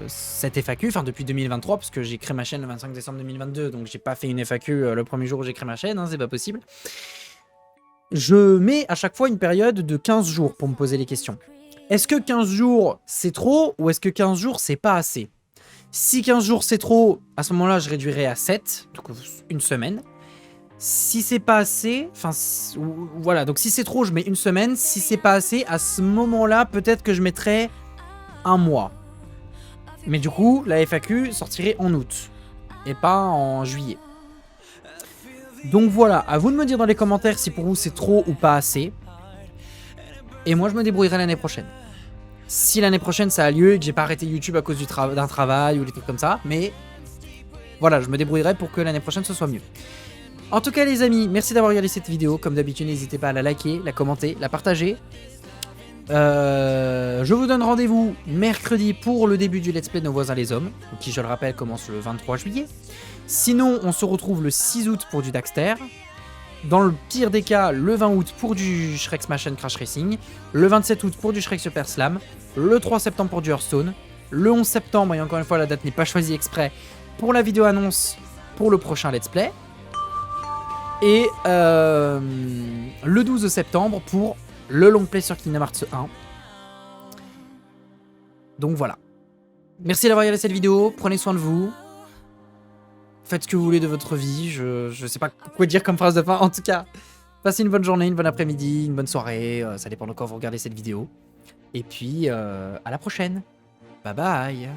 cette FAQ, enfin depuis 2023 parce que j'ai créé ma chaîne le 25 décembre 2022, donc j'ai pas fait une FAQ le premier jour où j'ai créé ma chaîne, hein, c'est pas possible. Je mets à chaque fois une période de 15 jours pour me poser les questions. Est-ce que 15 jours c'est trop ou est-ce que 15 jours c'est pas assez? Si 15 jours c'est trop, à ce moment-là je réduirai à 7, donc une semaine. Si c'est pas assez, enfin voilà, donc si c'est trop je mets une semaine, si c'est pas assez, à ce moment-là peut-être que je mettrai un mois. Mais du coup la FAQ sortirait en août et pas en juillet. Donc voilà, à vous de me dire dans les commentaires si pour vous c'est trop ou pas assez. Et moi je me débrouillerai l'année prochaine. Si l'année prochaine ça a lieu et que j'ai pas arrêté YouTube à cause d'un travail ou des trucs comme ça, mais voilà, je me débrouillerai pour que l'année prochaine ce soit mieux. En tout cas les amis, merci d'avoir regardé cette vidéo. Comme d'habitude, n'hésitez pas à la liker, la commenter, la partager. Je vous donne rendez-vous mercredi pour le début du let's play de Nos voisins les hommes, qui je le rappelle commence le 23 juillet. Sinon on se retrouve le 6 août pour du Daxter. Dans le pire des cas, le 20 août pour du Shrek Smash Crash Racing. Le 27 août pour du Shrek Super Slam. Le 3 septembre pour du Hearthstone. Le 11 septembre, et encore une fois la date n'est pas choisie exprès, pour la vidéo annonce pour le prochain let's play. Et le 12 septembre pour le long play sur Kingdom Hearts 1. Donc voilà. Merci d'avoir regardé cette vidéo, prenez soin de vous. Faites ce que vous voulez de votre vie, je sais pas quoi dire comme phrase de fin. En tout cas, passez une bonne journée, une bonne après-midi, une bonne soirée, ça dépend de quand vous regardez cette vidéo. Et puis, à la prochaine. Bye bye.